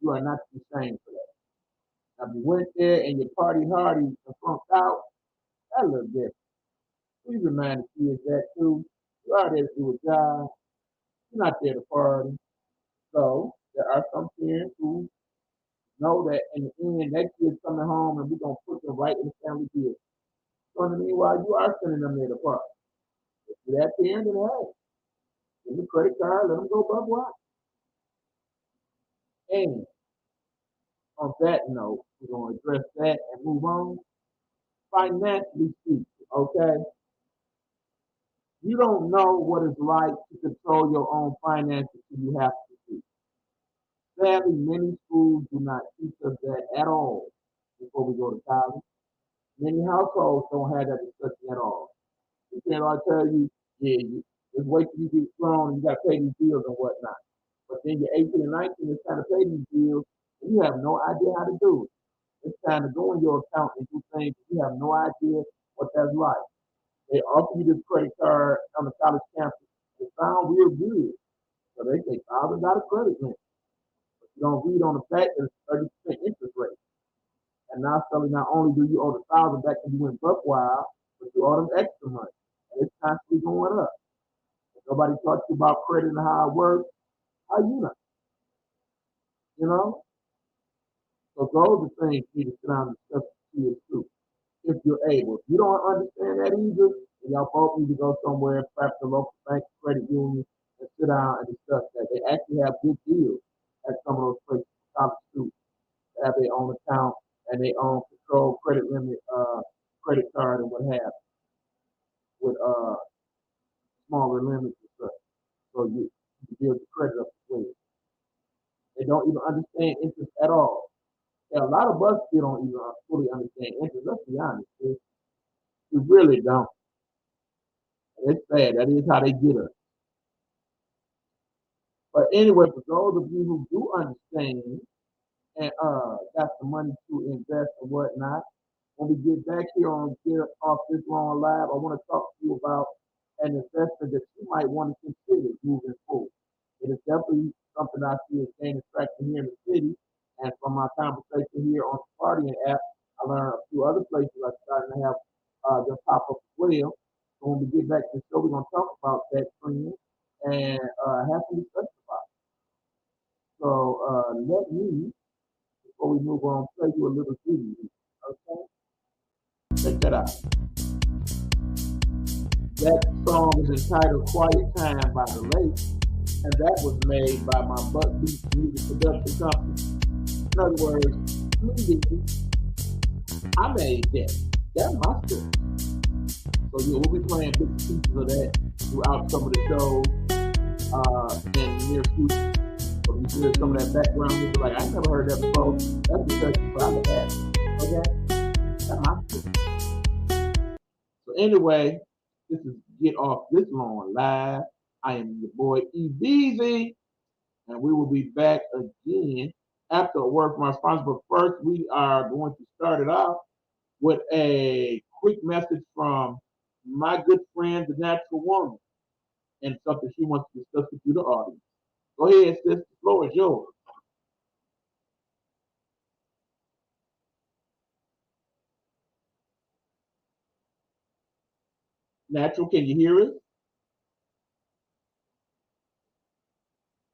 you are not to be ashamed for that. Now, if you went there and you party hardy and funked out, that's a little different. Please remind the kids that too. You are there to do a job. You're not there to party. So there are some parents who know that in the end, that kid's coming home and we're going to put them right in the family business. So in the meanwhile, you are sending them there to party. If you're that parent, then hey, give them a credit card, let them go bug wild. And on that note, we're going to address that and move on. Financially speaking, okay? You don't know what it's like to control your own finances till you have to do. Sadly, many schools do not teach us that at all before we go to college. Many households don't have that discussion at all. They can't all tell you, yeah, just wait till you get grown and you got to pay these bills and whatnot. But then you're 18 and 19, it's time to pay these bills, and you have no idea how to do it. It's time to go in your account and do things you have no idea what that's like. They offer you this credit card on the college campus. It sounds real good. So they say $1,000 credit limit. But you don't read on the back that it's 30% interest rate. And now suddenly not only do you owe the 1,000 back when you went buck wild, but you owe them extra money. And it's constantly going up. If nobody taught you about credit and how it works, how you know? You know? So those are things you need to sit down and discuss with kids too, if you're able. If you don't understand that either, then y'all both need to go somewhere, perhaps a local bank, credit union, and sit down and discuss that. They actually have good deals at some of those places for college students. They have their own account and their own control credit limit, credit card and what have you, with smaller limits and stuff. So you can build your credit up as well. They don't even understand interest at all. Yeah, a lot of us still don't even fully understand interest. Let's be honest. We really don't. It's sad. That is how they get us. But anyway, for those of you who do understand and got the money to invest and whatnot, when we get back here on Get Off This Long Live, I want to talk to you about an investment that you might want to consider moving forward. It is definitely something I see as gaining traction here in the city. And from my conversation here on the Partying app, I learned a few other places are starting to have them pop up as well. So when we get back to the show, we're going to talk about that trend and have some discussion about it. So let me, before we move on, play you a little video. Okay? Check that out. That song is entitled Quiet Time by The Lake, and that was made by my Buck Beats Music Production Company. In other words, immediately, I made that. That's my story. So yeah, we'll be playing bits and pieces of that throughout some of the shows in the near future. So if you hear some of that background music, like I never heard that before, that's because you probably have. Okay? That's my story. anyway, this is Get Off This Lawn Live. I am your boy E Beezy, and we will be back again after a word from our sponsor. But first, we are going to start it off with a quick message from my good friend, the natural woman, and something she wants to discuss with you, the audience. Go ahead, sis. The floor is yours. Natural, can you hear us?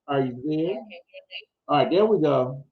Are you there? All right, there we go.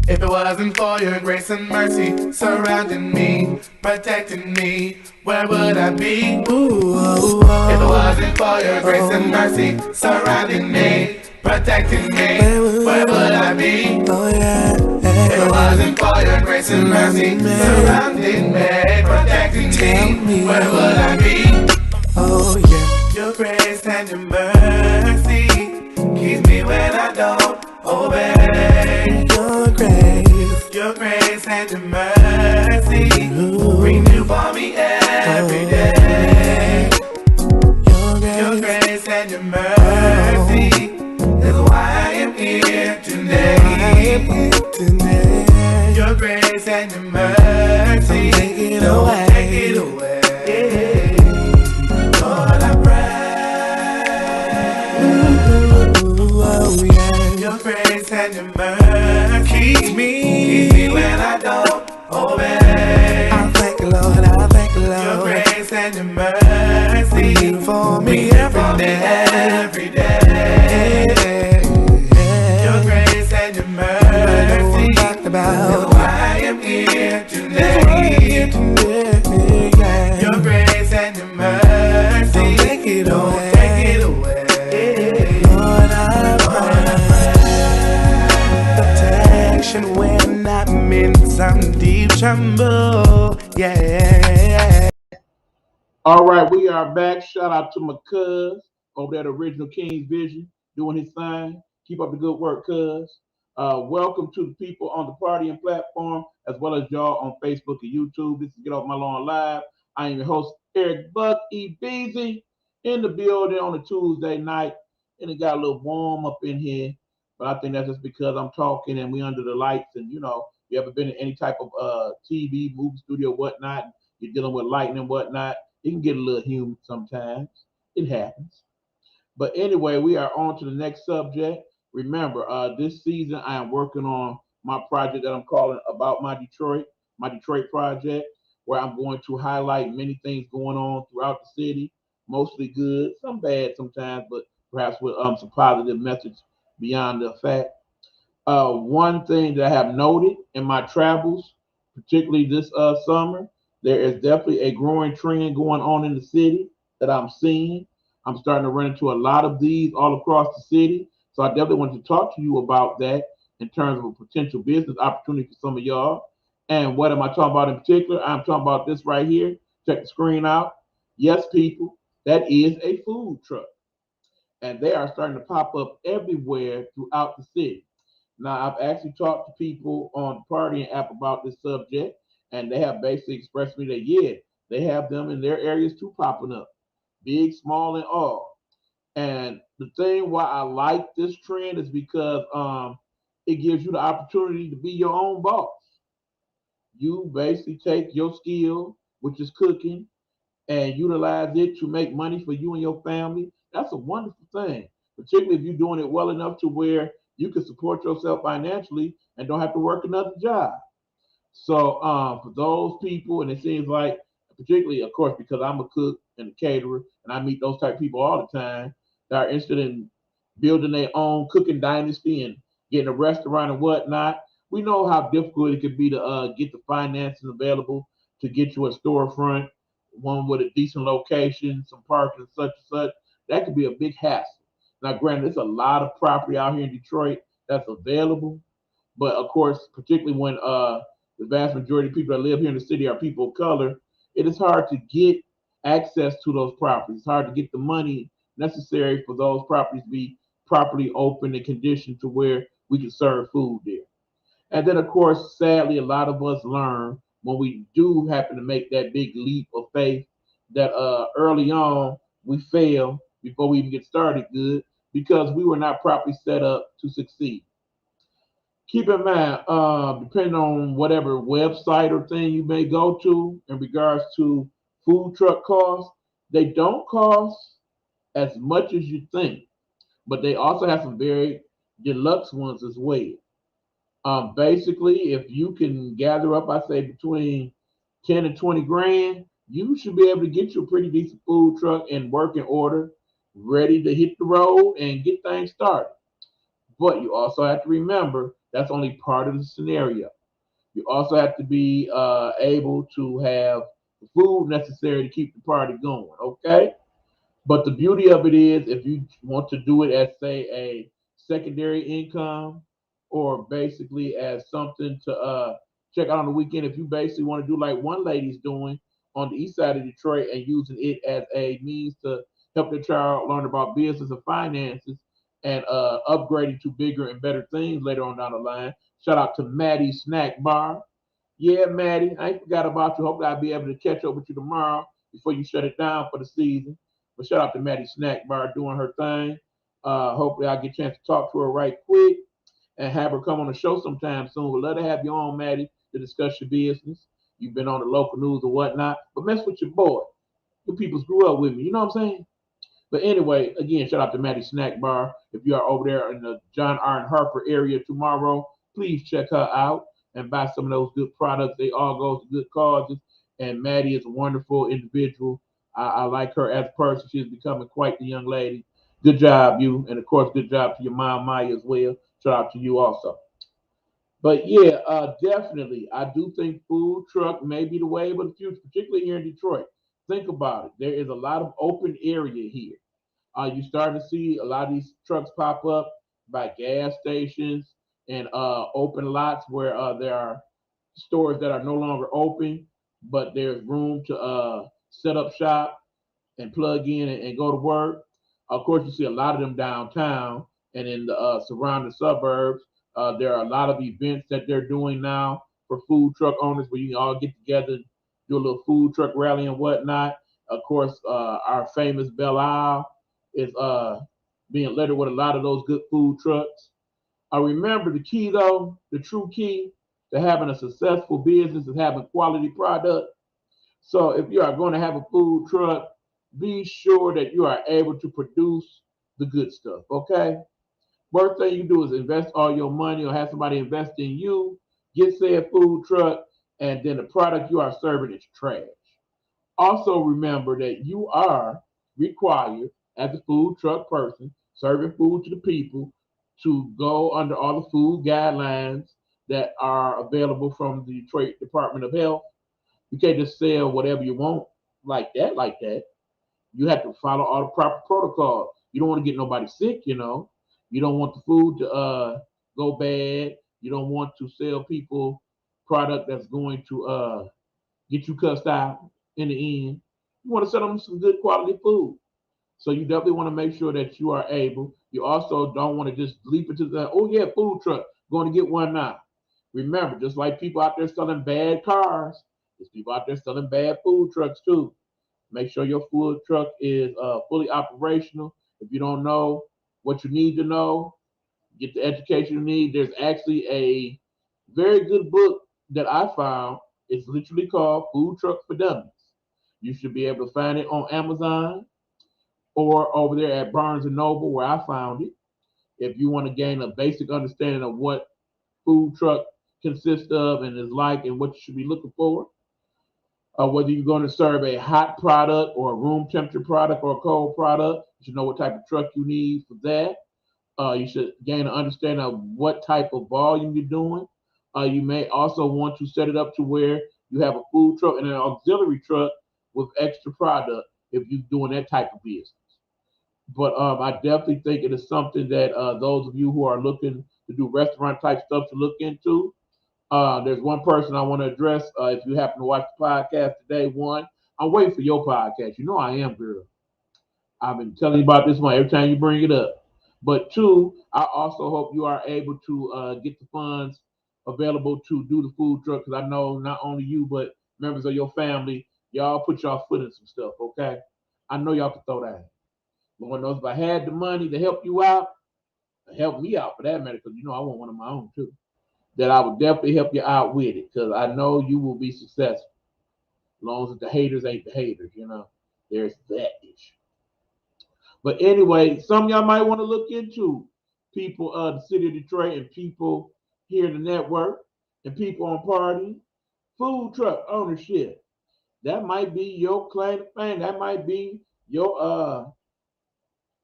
If it wasn't for your grace and mercy surrounding me, protecting me, where would I be? If it wasn't for your grace and mercy surrounding me, protecting me, where would I be? If it wasn't for your grace and mercy surrounding me, protecting me, where would I be? Oh yeah, your grace and your mercy keeps me when I don't obey. Your grace and your mercy renew for me every day. Your grace and your mercy is why I am here today. Your grace and your mercy don't take it away. Lord, I pray. Your grace and your mercy keep me when I don't obey. I thank you, Lord, I thank you, Lord. Your grace and your mercy renew for me every day. Your grace and your mercy is why I am here today. Your grace and your mercy don't take it away. Lord, I pray when I'm in some deep trouble, yeah. All right, we are back. Shout out to my cuz over there at Original King's Vision doing his thing. Keep up the good work, cuz. Welcome to the people on the partying platform as well as y'all on Facebook and YouTube. This is Get Off My Lawn Live. I am your host, Eric Buck E. Beasy, in the building on a Tuesday night. And it got a little warm up in here. But I think that's just because I'm talking and we under the lights. And, you ever been in any type of TV, movie studio, whatnot, you're dealing with lighting and whatnot, it can get a little humid sometimes. It happens. But anyway, we are on to the next subject. Remember, this season I am working on my project that I'm calling About My Detroit project. where I'm going to highlight many things going on throughout the city, mostly good, some bad sometimes, but perhaps with some positive message beyond the fact. One thing that I have noted in my travels, particularly this summer, there is definitely a growing trend going on in the city that I'm seeing. I'm starting to run into a lot of these all across the city. So I definitely want to talk to you about that in terms of a potential business opportunity for some of y'all. And what am I talking about in particular? I'm talking about this right here. Check the screen out. Yes, people, that is a food truck. And they are starting to pop up everywhere throughout the city. Now, I've actually talked to people on the partying app about this subject, and they have basically expressed to me that, yeah, they have them in their areas too popping up, big, small, and all. And the thing why I like this trend is because it gives you the opportunity to be your own boss. You basically take your skill, which is cooking, and utilize it to make money for you and your family. That's a wonderful thing, particularly if you're doing it well enough to where you can support yourself financially and don't have to work another job. So for those people, and it seems like, particularly, of course, because I'm a cook and a caterer, and I meet those type of people all the time that are interested in building their own cooking dynasty and getting a restaurant and whatnot. We know how difficult it could be to get the financing available to get you a storefront, one with a decent location, some parking, and such and such. That could be a big hassle. Now, granted, there's a lot of property out here in Detroit that's available, but of course, particularly when the vast majority of people that live here in the city are people of color, it is hard to get access to those properties. It's hard to get the money necessary for those properties to be properly open and conditioned to where we can serve food there. And then, of course, sadly, a lot of us learn when we do happen to make that big leap of faith that early on we fail before we even get started good because we were not properly set up to succeed. Keep in mind, depending on whatever website or thing you may go to in regards to food truck costs, they don't cost as much as you think, but they also have some very deluxe ones as well. Basically, if you can gather up, I say between 10 and 20 grand, you should be able to get you a pretty decent food truck in working order, ready to hit the road and get things started. But you also have to remember that's only part of the scenario. You also have to be able to have the food necessary to keep the party going. Okay. But the beauty of it is, if you want to do it as, say, a secondary income or basically as something to check out on the weekend, if you basically want to do like one lady's doing on the east side of Detroit and using it as a means to help their child learn about business and finances and upgrading to bigger and better things later on down the line. Shout out to Maddie's Snack Bar. Yeah, Maddie, I ain't forgot about you. Hopefully I'll be able to catch up with you tomorrow before you shut it down for the season. But shout out to Maddie Snack Bar doing her thing. Hopefully I'll get a chance to talk to her right quick and have her come on the show sometime soon. We'd love to have you on, Maddie, to discuss your business. You've been on the local news and whatnot. But mess with your boy. You people grew up with me. You know what I'm saying? But anyway, again, shout out to Maddie Snack Bar. If you are over there in the John R. and Harper area tomorrow, please check her out and buy some of those good products. They all go to good causes. And Maddie is a wonderful individual. I like her as a person. She is becoming quite the young lady. Good job, you. And of course, good job to your mom, Maya, as well. Shout out to you also. But yeah, definitely. I do think food truck may be the wave of the future, particularly here in Detroit. Think about it. There is a lot of open area here. You starting to see a lot of these trucks pop up by gas stations and open lots where there are stores that are no longer open, but there's room to set up shop and plug in and go to work. Of course, you see a lot of them downtown and in the surrounding suburbs. There are a lot of events that they're doing now for food truck owners where you can all get together, do a little food truck rally and whatnot. Of course, our famous Belle Isle is being littered with a lot of those good food trucks. I remember the key though, the true key to having a successful business is having quality product. So if you are going to have a food truck, be sure that you are able to produce the good stuff. Okay. Worst thing you do is invest all your money or have somebody invest in you, get said food truck, and then the product you are serving is trash. Also remember that you are required as a food truck person serving food to the people to go under all the food guidelines that are available from the Detroit Department of Health. You can't just sell whatever you want like that. You have to follow all the proper protocols. You don't want to get nobody sick, you know. You don't want the food to go bad. You don't want to sell people product that's going to get you cussed out in the end. You want to sell them some good quality food. So you definitely want to make sure that you are able. You also don't want to just leap into the, oh yeah, food truck, going to get one now. Remember, just like people out there selling bad cars, there's people out there selling bad food trucks too. Make sure your food truck is fully operational. If you don't know what you need to know, get the education you need. There's actually a very good book that I found. It's literally called Food Truck for Dummies. You should be able to find it on Amazon or over there at Barnes and Noble where I found it. If you want to gain a basic understanding of what food truck consists of and is like and what you should be looking for, whether you're going to serve a hot product or a room temperature product or a cold product, you should know what type of truck you need for that. You should gain an understanding of what type of volume you're doing. You may also want to set it up to where you have a food truck and an auxiliary truck with extra product if you're doing that type of business. But I definitely think it is something that those of you who are looking to do restaurant type stuff to look into. There's one person I want to address. If you happen to watch the podcast today, one, I'm waiting for your podcast. You know I am, girl. I've been telling you about this one every time you bring it up. But two, I also hope you are able to get the funds available to do the food truck because I know not only you but members of your family, y'all put y'all foot in some stuff. Okay, I know y'all can throw that. Lord knows if I had the money to help you out, help me out for that matter, because you know I want one of my own too. That I would definitely help you out with it because I know you will be successful. As long as the haters ain't the haters, you know. There's that issue. But anyway, some of y'all might want to look into people of the city of Detroit and people here in the network and people on party. Food truck ownership. That might be your claim to fame. That might be your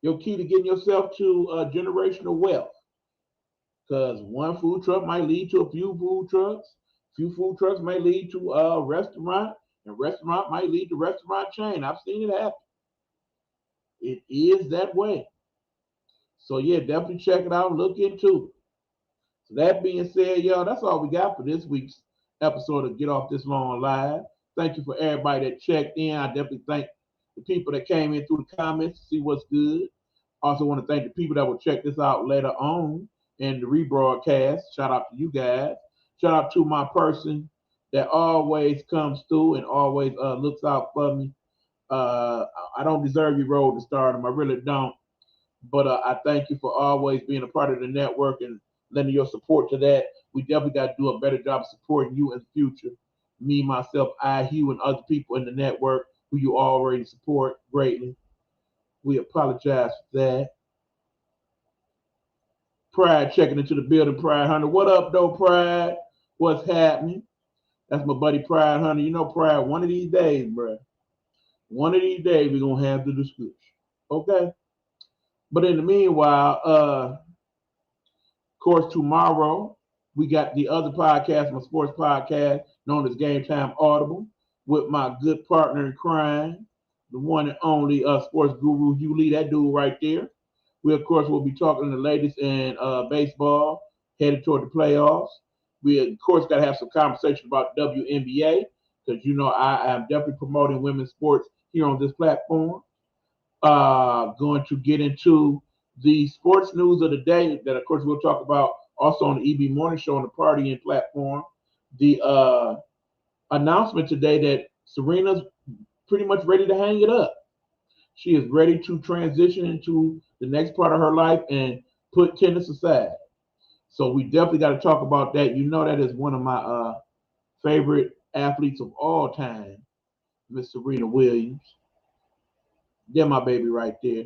key to getting yourself to generational wealth. Because one food truck might lead to a few food trucks. Few food trucks may lead to a restaurant, and restaurant might lead to restaurant chain. I've seen it happen. It is that way. So yeah, definitely check it out and look into it. So that being said, y'all, that's all we got for this week's episode of Get Off This Long Live. Thank you for everybody that checked in. I definitely thank the people that came in through the comments to see what's good. Also want to thank the people that will check this out later on in the rebroadcast. Shout out to you guys. Shout out to my person that always comes through and always looks out for me. I don't deserve your role to stardom. I really don't. But I thank you for always being a part of the network and lending your support to that. We definitely got to do a better job of supporting you in the future. Me, myself, Hugh, and other people in the network who you already support greatly. We apologize for that. Pride checking into the building, Pride Hunter. What up, though, Pride? What's happening? That's my buddy Pride Hunter. You know, Pride, one of these days, bro. One of these days, we're going to have the discussion. Okay? But in the meanwhile, of course, tomorrow, we got the other podcast, my sports podcast, known as Game Time Audible, with my good partner in crime, the one and only sports guru, Hugh Lee, that dude right there. We, of course, will be talking the latest in baseball, headed toward the playoffs. We, of course, got to have some conversation about WNBA because, you know, I am definitely promoting women's sports here on this platform. Going to get into the sports news of the day that, of course, we'll talk about also on the EB Morning Show on the partying platform. The announcement today that Serena's pretty much ready to hang it up. She is ready to transition into the next part of her life and put tennis aside. So we definitely got to talk about that. You know that is one of my favorite athletes of all time, Miss Serena Williams. They're my baby right there.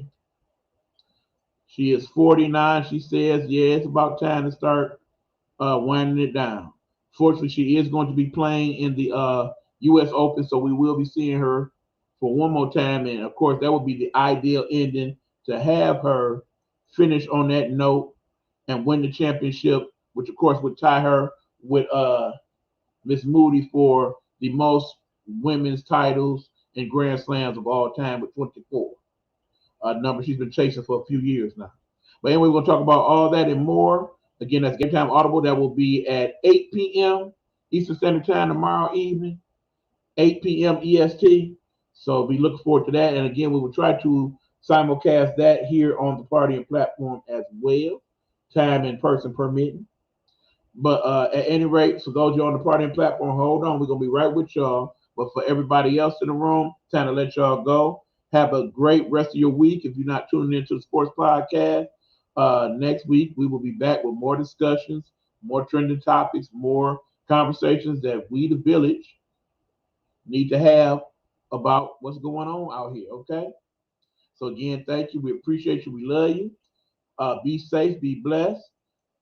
She is 49. She says, yeah, it's about time to start winding it down. Fortunately, she is going to be playing in the U.S. Open, so we will be seeing her for one more time. And of course, that would be the ideal ending to have her finish on that note and win the championship, which of course would tie her with Miss Moody for the most women's titles and Grand Slams of all time with 24. Number she's been chasing for a few years now. But anyway, we're going to talk about all that and more. Again, that's Game Time Audible. That will be at 8 p.m. Eastern Standard Time tomorrow evening, 8 p.m. EST. So be looking forward to that. And again, we will try to simulcast that here on the Party platform as well, time and person permitting. But at any rate, for those of you on the Party platform, hold on. We're going to be right with y'all. But for everybody else in the room, time to let y'all go. Have a great rest of your week. If you're not tuning into the sports podcast, next week we will be back with more discussions, more trending topics, more conversations that we, the village, need to have about what's going on out here. Okay. So again, thank you. We appreciate you. We love you. Be safe. Be blessed.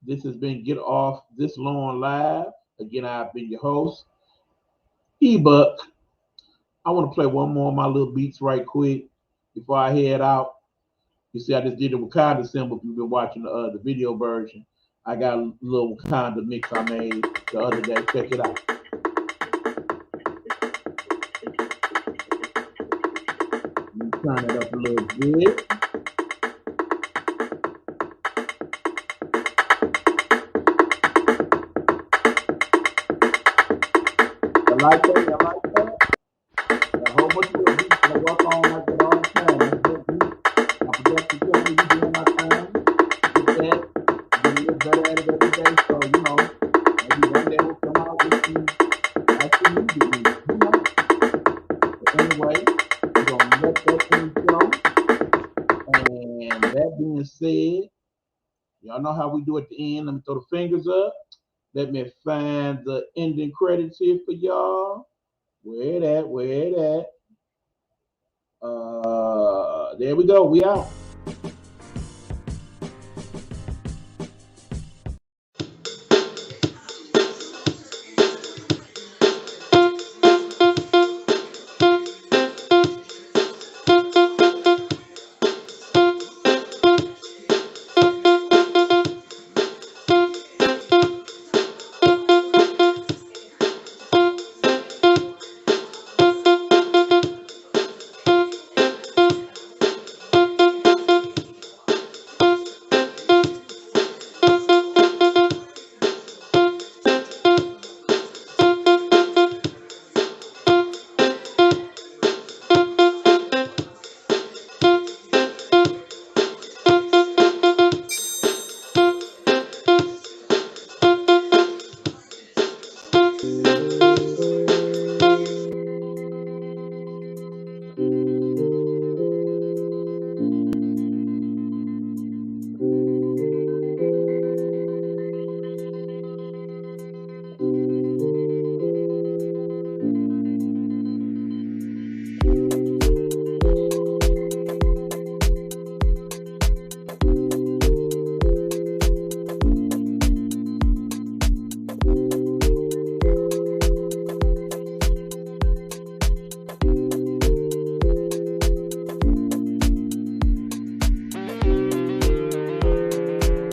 This has been Get Off This Lawn Live. Again, I've been your host, E-Buck. I want to play one more of my little beats right quick before I head out. You see, I just did the Wakanda symbol. If you've been watching the video version, I got a little Wakanda mix I made the other day. Check it out. Let me turn it up a little bit. I like that. I like that. Got a whole bunch of little beats that I work on like that all the time. That's what my production company we doing our time. Get that. Get a little better at it every day. So, maybe one day we'll come out with some actual music news. Who knows? But anyway, we're going to let that thing go. And that being said, y'all know how we do at the end. Let me throw the fingers up. Let me find the ending credits here for y'all. Where it at? There we go. We out.